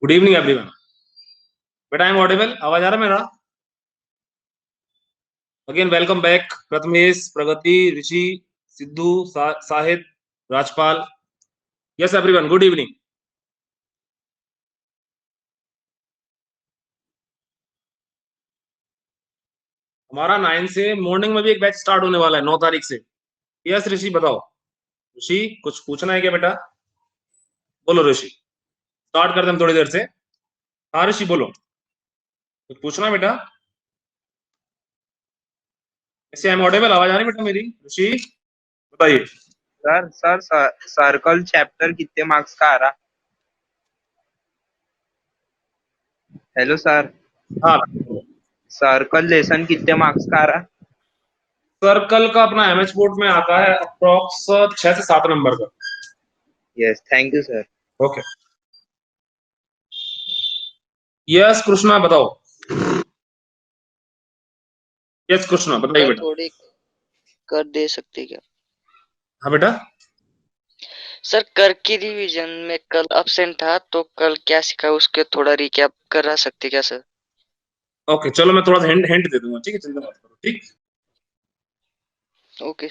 Good evening everyone. बेटा I am audible, आवाज आ रहा मेरा? Again welcome back Prathamesh, Pragati, Rishi, Sidhu, Sahid, Rajpal. Yes everyone, good evening. हमारा 9 से मॉर्निंग में भी एक बैच स्टार्ट होने वाला है 9 तारीख से। यस ऋषि बताओ। ऋषि कुछ पूछना है क्या बेटा? बोलो ऋषि, स्टार्ट कर दे हम थोड़ी देर से। हाँ ऋषि बोलो, कुछ पूछना है बेटा? ऐसे आई एम ऑडिबल, आवाज आ रही बेटा मेरी? ऋषि बताइए। सर सर्कल चैप्टर कितने मार्क्स का आ रहा? हेलो सर, हाँ सर्कल लेसन कितने मार्क्स का आ रहा? सर्कल का अपना एमएच बोर्ड में आता है अप्रोक्स 6 से 7 नंबर का। Yes, thank you sir. Okay yes Krishna बताओ। यस कृष्णा बताइए सर बेटा। थोड़ी कर दे सकते क्या? हाँ बेटा। सर कर की रिवीजन में कल अब्सेंट था, तो कल क्या सीखा उसके थोड़ा रिकैप करा सकते क्या सर? ओके चलो मैं थोड़ा सा हिंट हिंट दे दूंगा, ठीक है, चिंता मत करो। ठीक, ओके।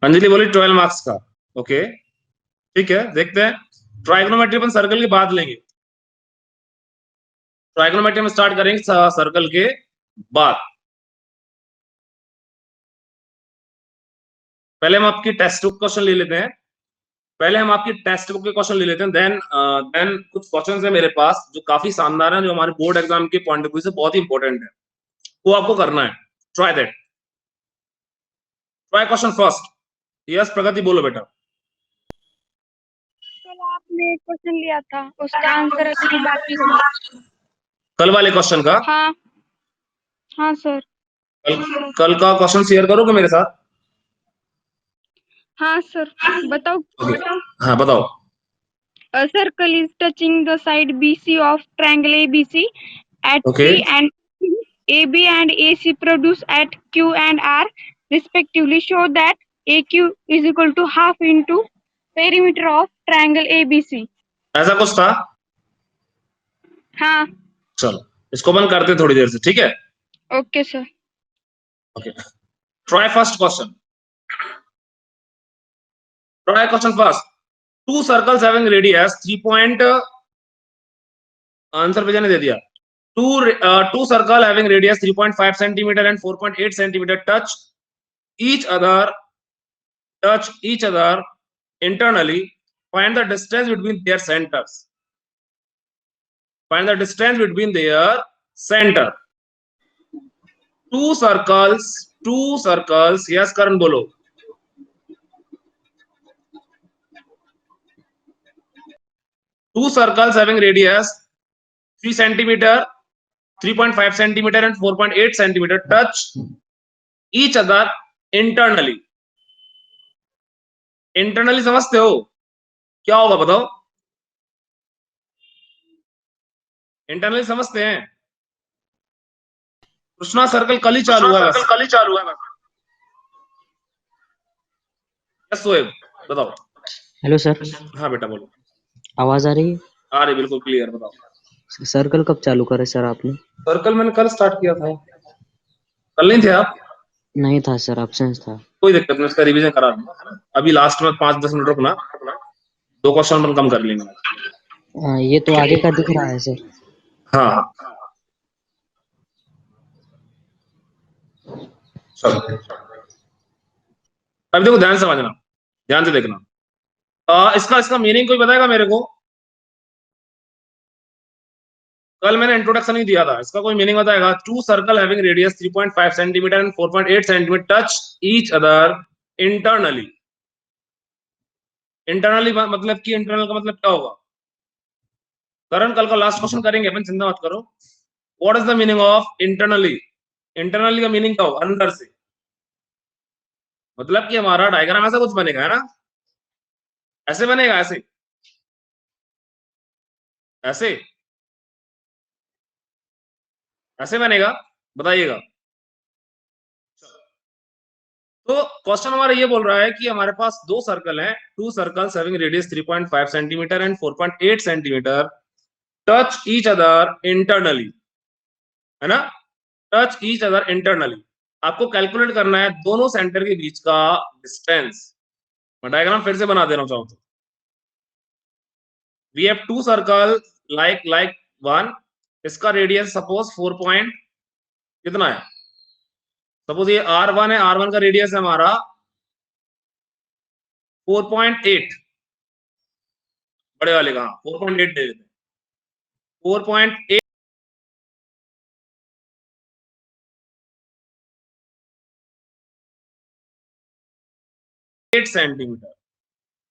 अंजलि बोली 12 मार्क्स का। ओके ठीक है, देखते हैं। ट्राइगोनोमेट्री अपन सर्कल के बाद लेंगे। ट्राइगोनोमेट्री में स्टार्ट करेंगे सर्कल के बाद। पहले हम आपकी टेक्स्ट बुक क्वेश्चन ले लेते हैं। पहले हम आपकी टेक्स्ट बुक के क्वेश्चन ले लेते हैं, देन कुछ क्वेश्चन है मेरे पास जो काफी शानदार है, जो हमारे बोर्ड एग्जाम के पॉइंट ऑफ व्यू से बहुत ही इंपॉर्टेंट है। वो आपको करना है। Try that. Try question first. Yes Pragati बोलो बेटा। कल आपने एक क्वेश्चन लिया था, उसका आंसर अभी बाकी है। कल वाले क्वेश्चन का? हाँ हाँ सर। कल का क्वेश्चन शेयर करोगे मेरे साथ? हाँ सर, बताओ। हाँ बताओ। A circle is touching the side BC of triangle ABC at okay P and AB and AC produce at Q and R respectively. Show that AQ is equal to half into perimeter of triangle ABC. ऐसा कुछ था। हाँ चलो इसको बंद करते हैं थोड़ी देर से, ठीक है? Okay sir. Okay try first question. Try question first. Two circles having radius 3 point, answer पे जाने दे दिया। Two circle having radius 3.5 centimetre and 4.8 centimetre touch each other internally. Find the distance between their centers. Find the distance between their center. Two circles. Yes Karan बोलो। Two circles having radius 3 centimeter, 3.5 centimeter and 4.8 centimeter touch each other internally. Internally समझते हो क्या होगा बताओ? Internally समझते हैं? Krishna circle कल ही चालू हुआ है बस। यस सोएब बताओ। हेलो सर, हाँ बेटा बोलो। आवाज आ रही है? आ रही बिल्कुल क्लियर, बताओ। सर्कल कब चालू करे सर आपने? सर्कल मैंने कल स्टार्ट किया था। कल नहीं थे आप? नहीं था सर, एब्सेंस था। कोई दिक्कत नहीं, उसका रिवीजन करा दूंगा। अभी लास्ट में 5-10 मिनट रुकना, 2 क्वेश्चन अपन कम कर लेंगे। ये तो आगे का दिख रहा है सर। हाँ चलो अभी देखो, ध्यान से समझना, ध्यान से देखना। इसका इसका मीनिंग कोई बताएगा मेरे को? कल मैंने इंट्रोडक्शन ही दिया था, इसका कोई मीनिंग बताएगा? Two circle having radius 3.5 centimetre and 4.8 centimetre touch each other internally. Internally मतलब कि इंटरनल का मतलब क्या होगा? करण कल का लास्ट क्वेश्चन करेंगे अपन, चिंता मत करो। What is the meaning of internally? Internally का मीनिंग क्या होगा? अंदर से। मतलब कि हमारा डायग्राम ऐसा कुछ बनेगा, है ना? ऐसे बनेगा, ऐसे ऐसे ऐसे बनेगा, बताइएगा। तो क्वेश्चन हमारा ये बोल रहा है कि हमारे पास दो सर्कल हैं, to circles having radius 3.5 centimetre and 4.8 centimetre touch each other internally, है ना, टच ईच अदर इंटरनली। आपको कैलकुलेट करना है दोनों सेंटर के बीच का डिस्टेंस। मैं डायग्राम फिर से बना दे रहा हूं चाहूं तो। We have two circle like one, इसका रेडियस सपोज 4 पॉइंट कितना है, सपोज ये R1 है, R1 का रेडियस है हमारा 4.8, बड़े वाले का 4.8 दे देते हैं, 4.8 सेंटीमीटर,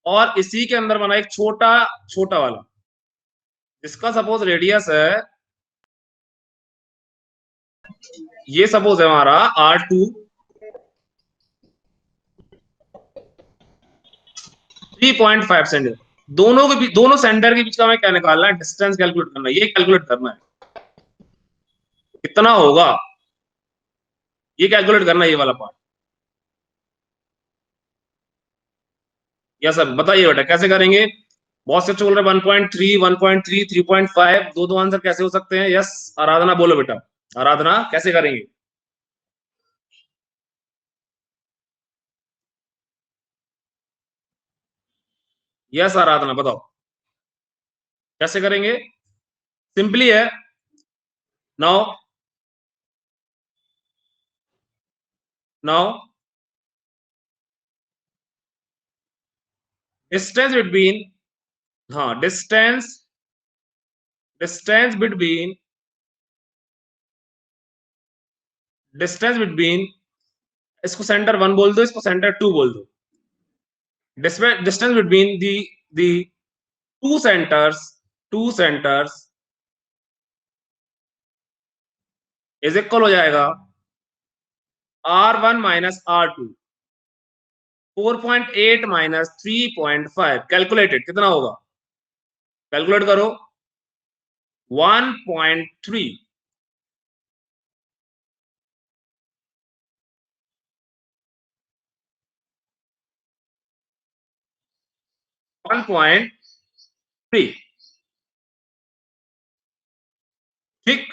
और इसी के अंदर बना एक छोटा छोटा वाला जिसका सपोज रेडियस है, ये सपोज है हमारा R2 3.5 सेंटीमीटर। दोनों के बीच, दोनों सेंटर के बीच का हमें क्या निकालना है, डिस्टेंस कैलकुलेट करना है, ये कैलकुलेट करना है कितना होगा, ये कैलकुलेट करना है, ये वाला पार्ट। यस सर, बताइए बेटा कैसे करेंगे। बहुत से बोल रहे 1.3 1.3 3.5, दो दो आंसर कैसे हो सकते हैं। यस आराधना बोलो बेटा, आराधना कैसे करेंगे। यस आराधना बताओ कैसे करेंगे। सिंपली है, नाउ नाउ डिस्टेंस बिटवीन, हाँ distance distance between distance between, इसको सेंटर 1 बोल दो, इसको सेंटर 2 बोल दो। Distance between the two centres is equal हो जाएगा R1 minus R2, 4.8 minus 3.5, calculated कितना होगा, कैलकुलेट करो 1.3, 1.3, ठीक।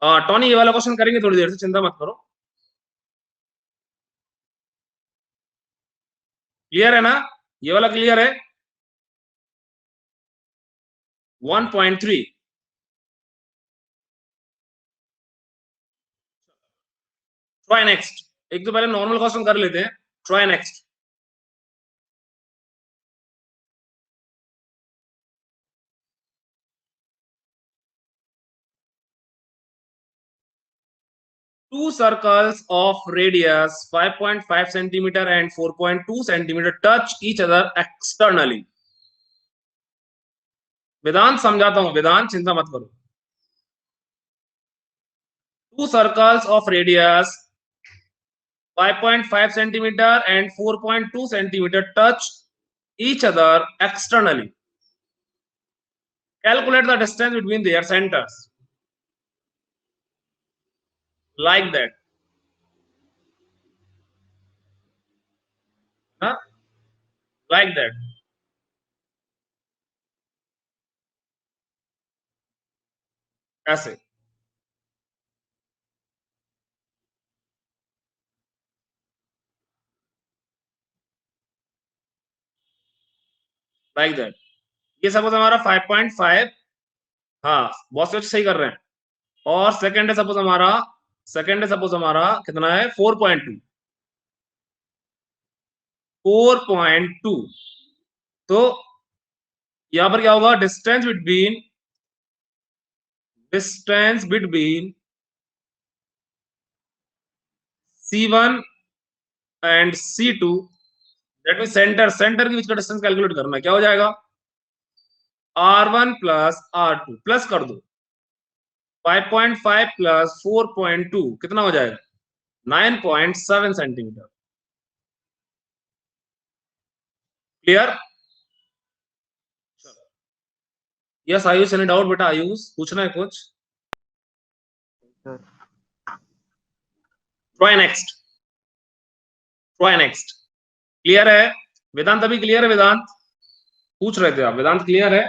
टॉनी ये वाला क्वेश्चन करेंगे थोड़ी देर से, चिंता मत करो। क्लियर है ना, ये वाला क्लियर है 1.3। ट्राई नेक्स्ट, एक तो पहले नॉर्मल क्वेश्चन कर लेते हैं, try next. Two circles of radius 5.5 centimeter and 4.2 centimeter touch each other externally। विधान समझाता हूं, विधान चिंता मत करो। Two circles of radius 5.5 centimeter and 4.2 centimeter touch each other externally। Calculate the distance between their centers, like that, huh? Like that, ऐसे। Like that, ये suppose हमारा 5.5, हाँ बहुत से सही कर रहे हैं। और सेकंड है सपोज हमारा, कितना है 4.2, 4.2। तो यहां पर क्या होगा, distance between C1 and C2, that mean centre के बीच का डिस्टेंस कैलकुलेट करना है। क्या हो जाएगा, R1 प्लस R2 प्लस कर दो 5.5 प्लस 4.2 कितना हो जाएगा 9.7 centimetre. Clear. Yes Ayush, any doubt बेटा, आयुष पूछना है कुछ। Try next. Try next. Clear है वेदांत? अभी क्लियर है वेदांत? पूछ रहे थे आप, वेदांत क्लियर है?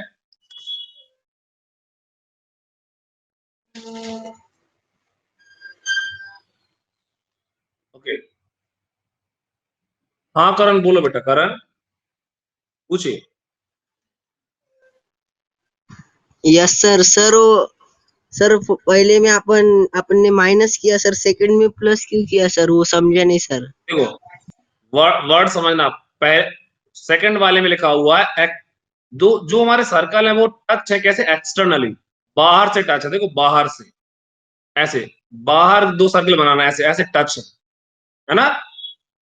ओके हाँ करण बोलो बेटा, करण पूछिए। Yes sir. सर पहले में अपन ने माइनस किया सर, सेकंड में प्लस क्यों किया सर, वो समझा नहीं सर। देखो वर्ड समझना, सेकंड वाले में लिखा हुआ है दो जो हमारे सर्कल है वो टच है कैसे, एक्सटर्नली, बाहर से टच है। देखो बाहर से ऐसे, बाहर दो सर्कल बनाना ऐसे ऐसे टच है ना।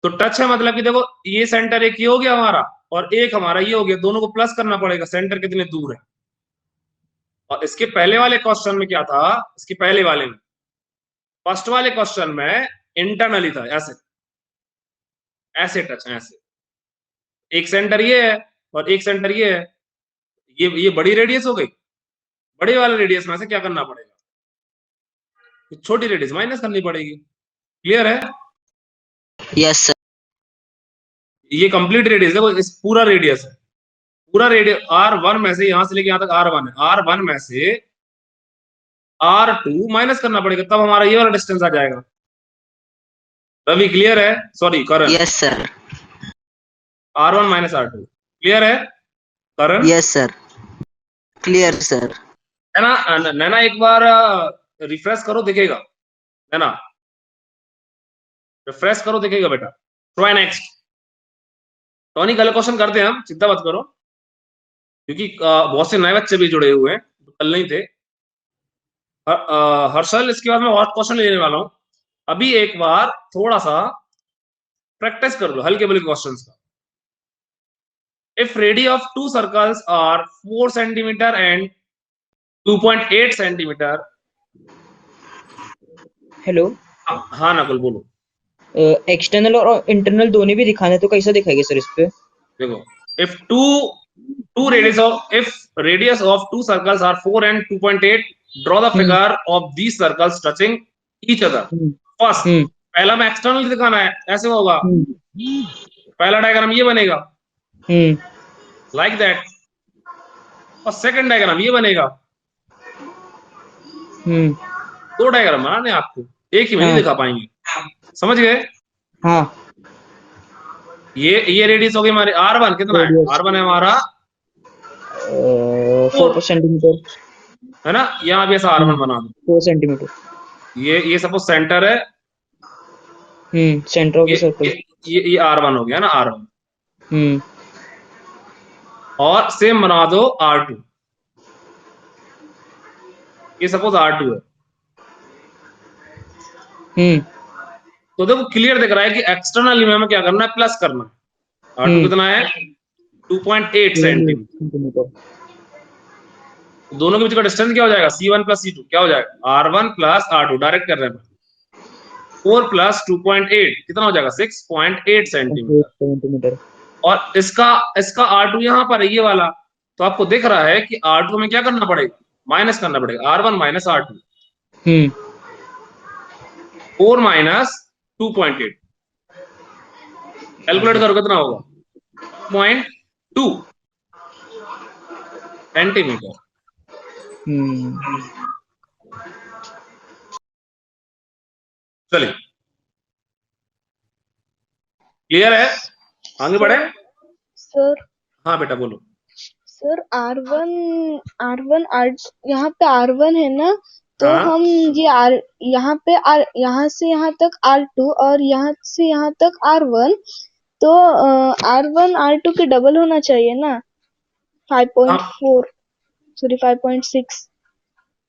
तो टच है मतलब कि देखो ये सेंटर एक ये हो गया हमारा और एक हमारा ये हो गया, दोनों को प्लस करना पड़ेगा, सेंटर कितने दूर है। और इसके पहले वाले क्वेश्चन में क्या था, इसके पहले वाले में, फर्स्ट वाले क्वेश्चन में इंटरनली था, ऐसे ऐसे टच है, ऐसे एक सेंटर ये है और एक सेंटर ये है। ये बड़ी रेडियस हो गई, बड़े वाले रेडियस में से क्या करना पड़ेगा, छोटी रेडियस माइनस करनी पड़ेगी। क्लियर है? Yes sir. ये कंप्लीट रेडियस है, इस पूरा रेडियस है, पूरा रेडियस R1 में से यहां से लेके यहां तक R1 है, R1 में से R2 माइनस करना पड़ेगा, तब हमारा ये वाला डिस्टेंस आ जाएगा। रवि क्लियर है? Sorry Karan. Yes sir. R1 minus R2 clear है Karan? Yes sir. Clear sir. है ना? नैना एक बार रिफ्रेश करो दिखेगा, है ना? रिफ्रेश करो दिखेगा बेटा। Try next. टॉनी कल क्वेश्चन करते हैं हम, चिंता मत करो, क्योंकि बहुत से नए बच्चे भी जुड़े हुए हैं तो कल नहीं थे। हर्षल इसके बाद मैं और क्वेश्चन लेने वाला हूं, अभी एक बार थोड़ा सा प्रैक्टिस कर लो हल्के फुल्के क्वेश्चंस का। If radius of two circles are 4 centimetre and 2.8 centimetre. Hello, हाँ नकुल बोलो। एक्सटर्नल और इंटरनल दोनों भी दिखाना है तो कैसा दिखाएंगे सर इस पे? देखो if if radius of two circles are 4 and 2.8, draw the figure of these circles touching each other. First पहला में एक्सटर्नल दिखाना है, ऐसे होगा, पहला डायग्राम ये बनेगा लाइक दैट, और सेकंड डायग्राम ये बनेगा। दो डायग्राम बनाने आपको, एक ही में नहीं दिखा पाएंगे, समझ गए? हाँ। ये रेडियस हो गई हमारी R1, कितना है R1 है हमारा 4 सेंटीमीटर है ना, यहाँ भी ऐसा R1 बना दो। 4 सेंटीमीटर। ये सपोज सेंटर है, सेंटर ऑफ द सर्कल। ये R1 हो गया ना, R1। और सेम बना दो R2, ये सपोज R2 है। तो देखो क्लियर दिख रहा है कि एक्सटर्नली में हमें क्या करना है, प्लस करना है। R2 कितना है 2.8 सेंटीमीटर। दोनों के बीच का डिस्टेंस क्या हो जाएगा, C1 प्लस C2 क्या हो जाएगा, R1 प्लस R2, डायरेक्ट कर रहे हैं 4 प्लस 2.8 कितना हो जाएगा 6.8 सेंटीमीटर। और इसका R2 यहाँ पर है ये वाला, तो आपको दिख रहा है कि R2 में क्या करना पड़ेगा, माइनस करना पड़ेगा, R1 minus R2, 4 minus 2.8, calculate करो कितना होगा 0.2 सेंटीमीटर। चलिए क्लियर है, आगे बढ़े? सर हाँ बेटा बोलो। सर R1 यहाँ पे R1 है ना, तो हाँ? हम ये यहाँ पे यहाँ से यहाँ तक R2 और यहाँ से यहाँ तक R1, तो R1 R2 के डबल होना चाहिए ना, 5.4 सॉरी 5.6।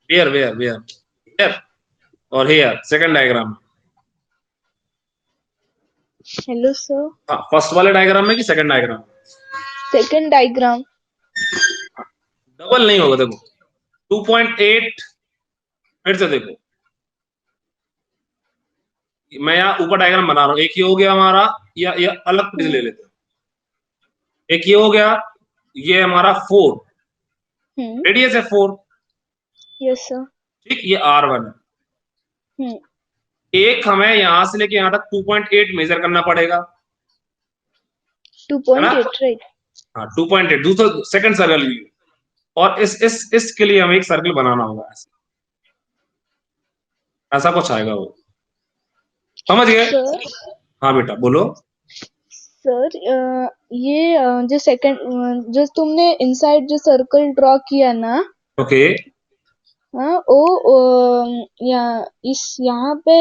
वेयर और here second diagram. Hello sir. हाँ, फर्स्ट वाले डायग्राम में कि second diagram? Second diagram. Double नहीं होगा, देखो 2.8, फिर से देखो, मैं यहाँ ऊपर डायग्राम बना रहा हूँ, एक ये हो गया हमारा, या अलग पेज ले लेते हैं, एक ये हो गया, ये हमारा 4 रेडियस है 4, यस सर। ठीक, ये R1 है। एक हमें यहां से लेके यहां तक 2.8 मेजर करना पड़ेगा, 2.8 right? हाँ 2.8 दूसरा सेकंड सर्कल के लिए, और इसके लिए हमें एक सर्कल बनाना होगा, ऐसा कुछ आएगा वो, समझ गए? सर हाँ बेटा बोलो। सर ये जो सेकंड जो तुमने इनसाइड जो सर्कल ड्रॉ किया ना, ओके हाँ वो यहाँ पे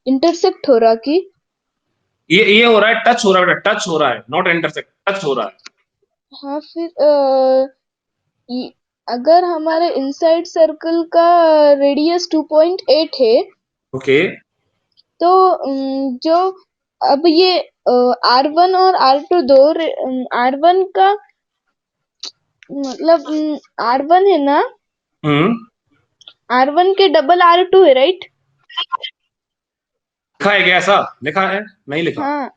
इंटरसेक्ट हो रहा कि? ये हो रहा है, टच हो रहा है बेटा, टच हो रहा है, नॉट इंटरसेक्ट, टच हो रहा है। हाँ फिर अगर हमारे इनसाइड सर्कल का रेडियस 2.8 है, ओके तो जो अब ये R1 और R2 दो R1 का मतलब R1 है ना, हम्म, R1 के डबल R2 है राइट? लिखा है क्या ऐसा? लिखा है? नहीं लिखा। हाँ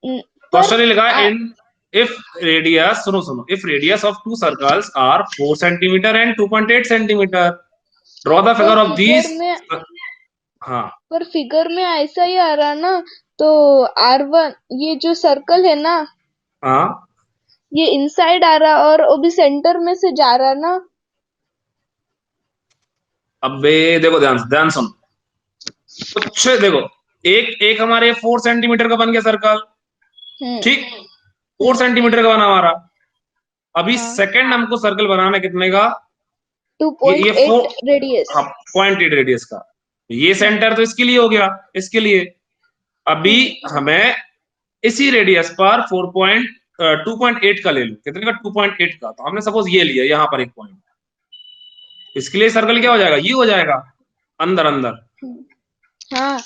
पर क्वेश्चन लिखा है इन इफ रेडियस, सुनो सुनो, if radius of two circles are 4 centimetre and 2.8 centimetre, draw the figure of figure these. में हाँ पर फिगर में ऐसा ही आ रहा ना, तो R1 ये जो सर्कल है ना, हाँ, ये इनसाइड आ रहा और वो भी सेंटर में से जा रहा ना। अबे देखो ध्यान से, ध्यान सुनो कुछ, देखो एक एक हमारे 4 सेंटीमीटर का बन गया सर्कल, हम्म ठीक, 4 सेंटीमीटर का बना हमारा। अभी हाँ सेकंड हमको सर्कल बनाना है कितने का? ये 4, 2.8 रेडियस। हाँ 0.8 रेडियस का। ये हाँ सेंटर तो इसके लिए हो गया, इसके लिए। अभी हमें इसी रेडियस पर 2.8 का ले लो, कितने का? 2.8 का। तो हमने सपोज ये लिया यहाँ पर एक पॉइंट, इसके लिए सर्कल क्या हो जाएगा? ये हो जाएगा अंदर अंदर। हाँ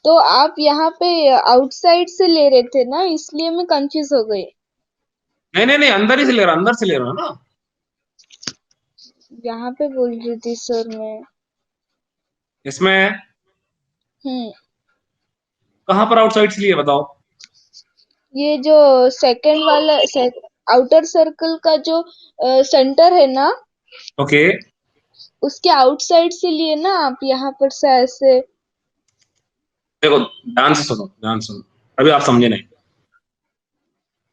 तो आप यहाँ पे आउटसाइड से ले रहे थे ना, इसलिए मैं कंफ्यूज हो गई। नहीं नहीं नहीं, अंदर ही से ले रहा, अंदर से ले रहा ना। यहाँ पे बोल रही थी सर मैं। इसमें हम्म कहां पर आउटसाइड से लिए बताओ? ये जो सेकंड वाला आउटर सर्कल का जो सेंटर है ना, ओके उसके आउटसाइड से लिए ना आप, यहाँ पर से ऐसे। देखो, ध्यान से सुनो, ध्यान से सुनो, अभी आप समझे नहीं।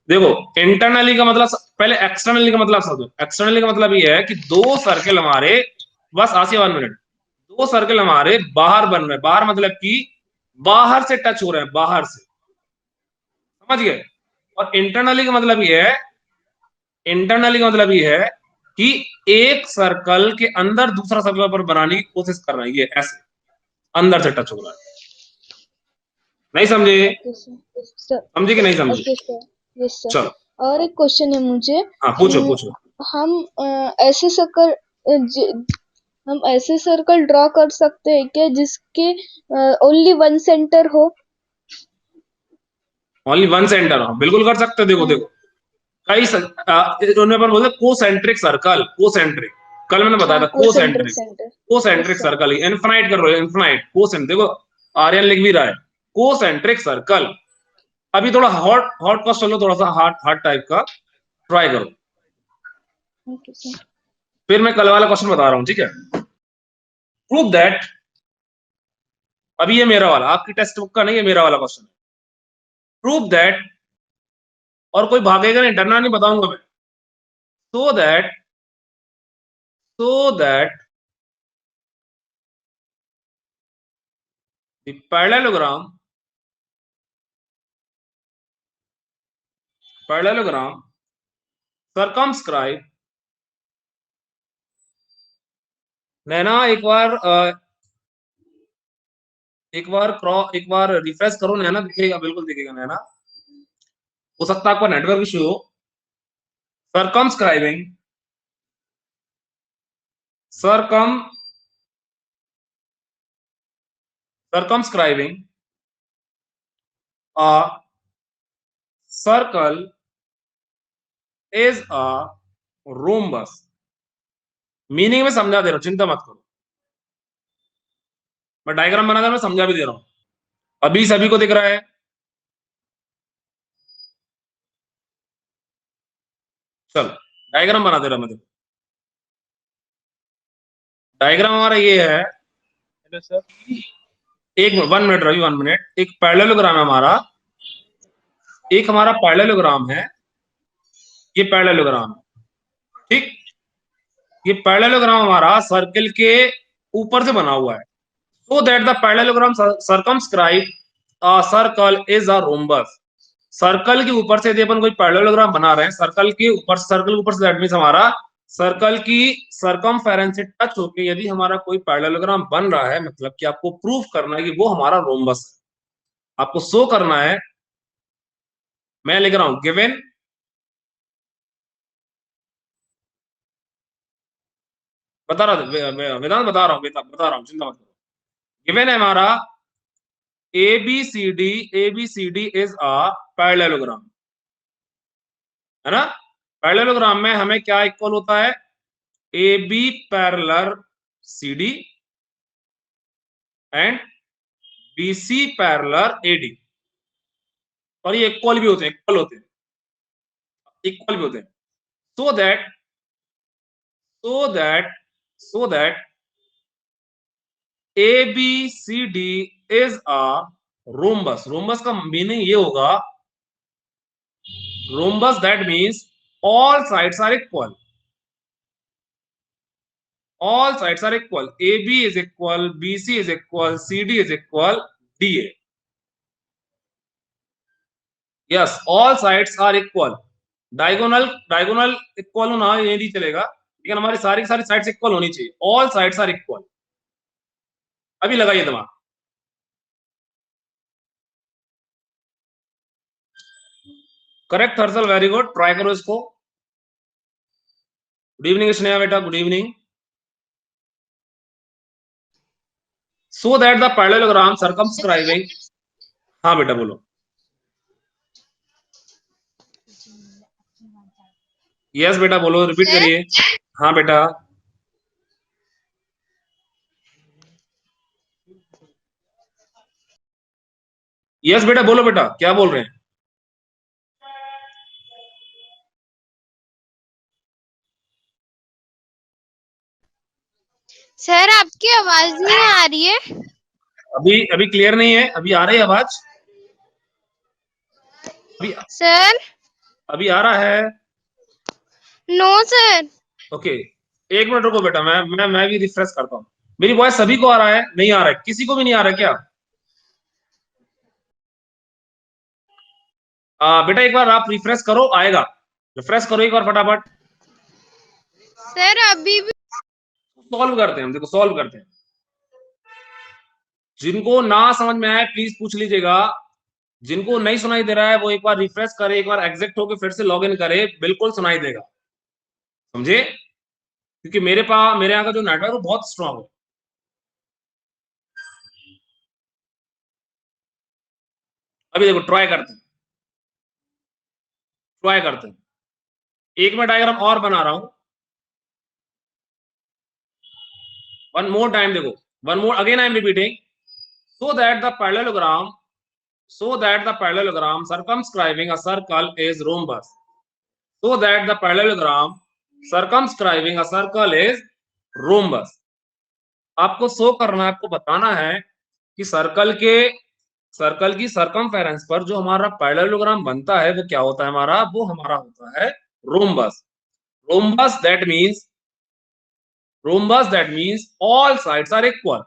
देखो इंटरनली का मतलब, पहले एक्सटर्नली का मतलब समझो। एक्सटर्नली का मतलब ये है कि दो सर्कल हमारे, बस आसिया 1 मिनट, दो सर्कल हमारे बाहर बन रहे हैं। बाहर मतलब कि बाहर से टच हो रहे हैं, बाहर से, समझ गए? और इंटरनली का मतलब ये है, इंटरनली का मतलब ये है कि एक सर्कल के अंदर दूसरा सर्कल पर बनाने की कोशिश कर रहे हैं, ये ऐसे अंदर से टच हो रहा है। नहीं समझे? Okay sir. समझे कि नहीं समझे? Okay sir, yes sir. चलो, और एक क्वेश्चन है मुझे। हाँ पूछो पूछो। हम ऐसे सर्कल हम ऐसे सर्कल ड्रॉ कर सकते हैं क्या जिसके ओनली वन सेंटर हो? ओनली वन सेंटर, बिल्कुल कर सकते हो। देखो देखो, कई उन्होंने पर बोलते कोसेंट्रिक सर्कल, कोसेंट्रिक, कल मैंने बताया हाँ था concentric concentric. Centre. Yes concentric sir. Circle, infinite कर लो, इनफिनाइट कोसेंट, देखो आर्यन लिख भी रहा है कोसेंट्रिक सर्कल। अभी थोड़ा हॉट हॉट क्वेश्चन लो, थोड़ा सा हार्ड हार्ड टाइप का ट्राई करो, ओके सर। फिर मैं कल वाला क्वेश्चन बता रहा हूं, ठीक है? प्रूव दैट, अभी ये मेरा वाला, आपकी टेक्स्ट बुक का नहीं, है मेरा वाला क्वेश्चन। प्रूव दैट, और कोई भागेगा नहीं, डरना नहीं, बताऊंगा मैं। So that, so that the parallelogram, parallelogram circumscribe, नैना एक बार रिफ्रेश करो नैना, दिखेगा, बिल्कुल दिखेगा नैना। हो सकता है आपका नेटवर्क इशू हो। circumscribing, circum circumscribing a circle is a rhombus। Meaning में समझा दे रहा हूं, चिंता मत करो, मैं डायग्राम बनाकर मैं समझा भी दे रहा हूं। अभी सभी को दिख रहा है? चल डायग्राम बना दे रहा मैं, देखो डायग्राम हमारा ये है। Hello sir. एक 1 मिनट रवि, 1 मिनट। एक पैरेललोग्राम है हमारा, एक हमारा पैरेललोग्राम है, ये पैरेललोग्राम, ठीक, ये पैरेललोग्राम हमारा सर्कल के ऊपर से बना हुआ है। सो that the parallelogram circumscribe a circle is a rhombus. Circle के ऊपर से यदि अपन कोई पैरेललोग्राम बना रहे हैं, सर्कल के ऊपर से दैट मींस हमारा सर्कल की सर्कमफेरेंस से टच होके यदि हमारा कोई पैरेललोग्राम बन रहा है, मतलब कि आपको प्रूफ करना है कि वो हमारा रोम्बस है, आपको शो करना है। मैं लिख रहा हूं गिवन बता रहा वेदांत बता रहा हूं, चिंता मत करो। गिवन है हमारा ABCD इज अ पैरेललोग्राम, है ना। पैरेललोग्राम में हमें क्या इक्वल होता है, AB parallel CD and BC parallel AD, और ये इक्वल भी होते हैं, इक्वल भी होते हैं। so that ABCD is a rhombus. Rhombus का मीनिंग ये होगा, rhombus that means all sides are equal, all sides are equal, AB is equal, BC is equal, CD is equal, DA. Yes, all sides are equal. Diagonal equal होना ये नहीं चलेगा, लेकिन हमारी सारी साइड्स इक्वल होनी चाहिए। All sides are equal. अभी लगाइए दिमाग। Correct Harshal, very good, try करो इसको। गुड इवनिंग स्नेहा बेटा, good evening. So that the parallelogram circumscribing, हाँ बेटा बोलो। यस बेटा बोलो, रिपीट करिए। हाँ बेटा। यस बेटा बोलो बेटा, क्या बोल रहे हैं। सर आपकी आवाज नहीं आ रही है। अभी क्लियर नहीं है, अभी आ रही है आवाज, सर अभी आ रहा है। No sir. ओके, एक मिनट रुको बेटा, मैं भी रिफ्रेश करता हूँ। मेरी वॉइस सभी को आ रहा है, नहीं आ रहा है, किसी को भी नहीं आ रहा है क्या? बेटा एक बार आप रिफ्रेश करो, आएगा। रिफ्रेश करो एक बार फटाफट। सर अभी भी सॉल्व करते हैं हम, देखो सॉल्व करते हैं। जिनको ना समझ में आए प्लीज पूछ लीजिएगा, जिनको नहीं सुनाई दे रहा है वो एक बार रिफ्रेश करे, एक बार एग्जिट होकर फिर से लॉग इन करे, बिल्कुल सुनाई देगा, समझे? क्योंकि मेरे यहाँ का जो नेटवर्क है वो बहुत स्ट्रांग है। अभी देखो ट्राई करते हैं, एक मैं डायग्राम और बना रहा हूं, वन मोर टाइम, देखो one more again I am repeating. so that the parallelogram circumscribing a circle is rhombus. So that the parallelogram circumscribing a circle is rhombus. आपको शो करना है, आपको बताना है कि सर्कल की सर्कमफेरेंस पर जो हमारा पैरेललोग्राम बनता है वो क्या होता है हमारा, वो हमारा होता है rhombus. Rhombus that means all sides are equal.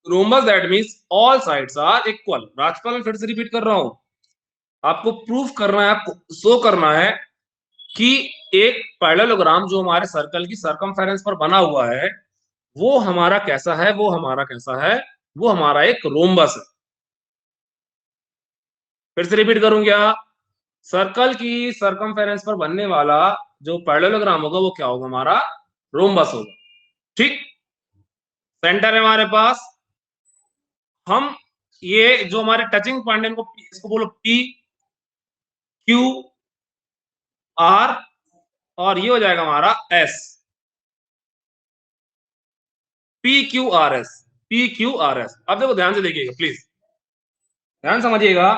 Rhombus that means all sides are equal. Rajpal मैं फिर से रिपीट कर रहा हूं, आपको प्रूफ करना है, आपको शो करना है कि एक पैरेललोग्राम जो हमारे सर्कल की सर्कमफेरेंस पर बना हुआ है वो हमारा कैसा है, वो हमारा एक रोम्बस है। फिर से रिपीट करूं क्या, सर्कल की सर्कमफेरेंस पर बनने वाला जो पैरेललोग्राम होगा वो क्या होगा, हमारा रोम्बस होगा, ठीक। सेंटर है हमारे पास, हम ये जो हमारे टचिंग पॉइंट है इनको इसको बोलो P Q R, और ये हो जाएगा हमारा S, PQRS। अब देखो ध्यान से देखिएगा, प्लीज ध्यान समझिएगा।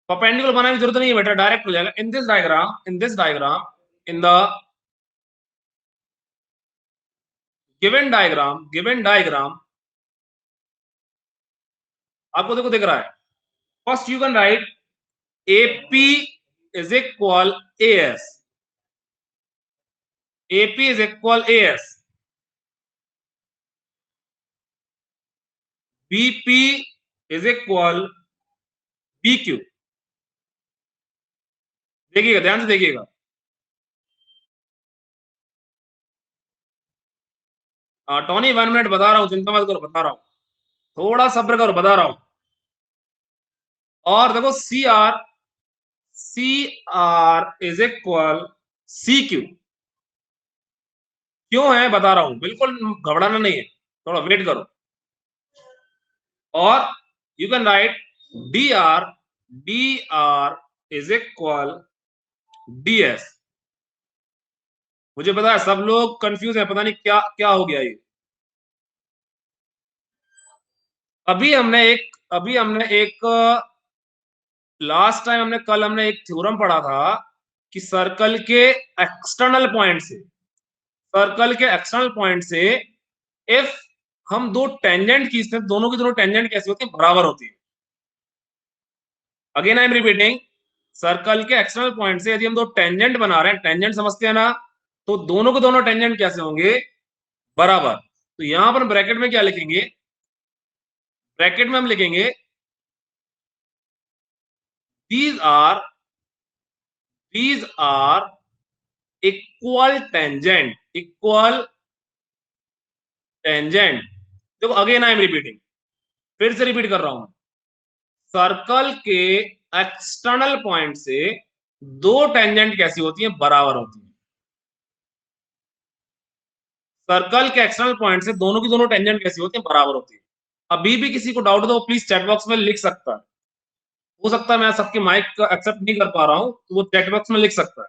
परपेंडिकुलर बनाने की जरूरत नहीं है बेटा, डायरेक्ट हो जाएगा। In this diagram given diagram आपको देखो दिख रहा है। First you can write AP is equal AS. AP is equal AS. BP is equal BQ. देखिएगा, ध्यान से देखिएगा। टोनी 1 मिनट बता रहा हूं, चिंता मत करो, बता रहा हूं, थोड़ा सब्र करो, बता रहा हूं। और देखो CR इज इक्वल CQ। क्यों है बता रहा हूं, बिल्कुल घबराना नहीं है, थोड़ा वेट करो। और you can write DR is equal DS। मुझे पता है सब लोग कंफ्यूज है, पता नहीं क्या क्या हो गया ये। अभी हमने एक लास्ट टाइम कल हमने एक थ्योरम पढ़ा था कि सर्कल के एक्सटर्नल पॉइंट से इफ हम दो टेंजेंट खींचते हैं, दोनों की दोनों टेंजेंट कैसी होती है, बराबर होती है। Again I am repeating, circle के एक्सटर्नल पॉइंट से यदि हम दो टेंजेंट बना रहे हैं, टेंजेंट समझते हैं ना, तो दोनों के दोनों टेंजेंट कैसे होंगे, बराबर। तो यहां पर ब्रैकेट में क्या लिखेंगे, ब्रैकेट में हम लिखेंगे these are equal tangent। देखो अगेन आई एम रिपीटिंग, फिर से रिपीट कर रहा हूं, सर्कल के एक्सटर्नल पॉइंट से दो टेंजेंट कैसी होती हैं, बराबर होती हैं। सर्कल के एक्सटर्नल पॉइंट से दोनों की दोनों टेंजेंट कैसी होती हैं, बराबर होती है। अभी भी किसी को डाउट हो तो प्लीज चैट बॉक्स में लिख सकता है, हो सकता है मैं सबके माइक का एक्सेप्ट नहीं कर पा रहा हूं, तो वो चैट बॉक्स में लिख सकता है।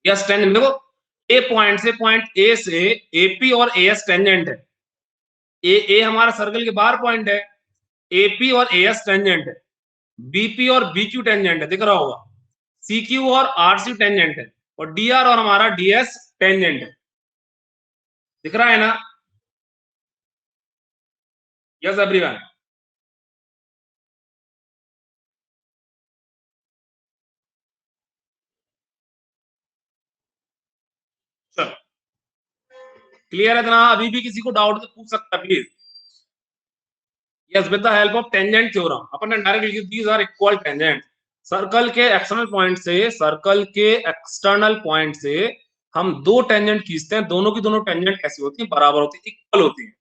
यस टेंजेंट, देखो ए पॉइंट से पॉइंट ए से AP और AS टेंजेंट है। ए हमारा सर्कल के बाहर पॉइंट है, AP और AS टेंजेंट है, BP और BQ टेंजेंट है, दिख रहा होगा, CQ और RC टेंजेंट है, और DR और हमारा DS टेंजेंट है, दिख रहा है ना? Yes everyone. चलो क्लियर है इतना? अभी भी किसी को डाउट तो पूछ सकता है please. Yes, with the help of tangent theorem अपन ने डायरेक्ट लिखी these are equal tangent. Circle के एक्सटर्नल पॉइंट से हम दो टेंजेंट खींचते हैं, दोनों की दोनों टेंजेंट कैसी होती है, बराबर होती है, इक्वल होती है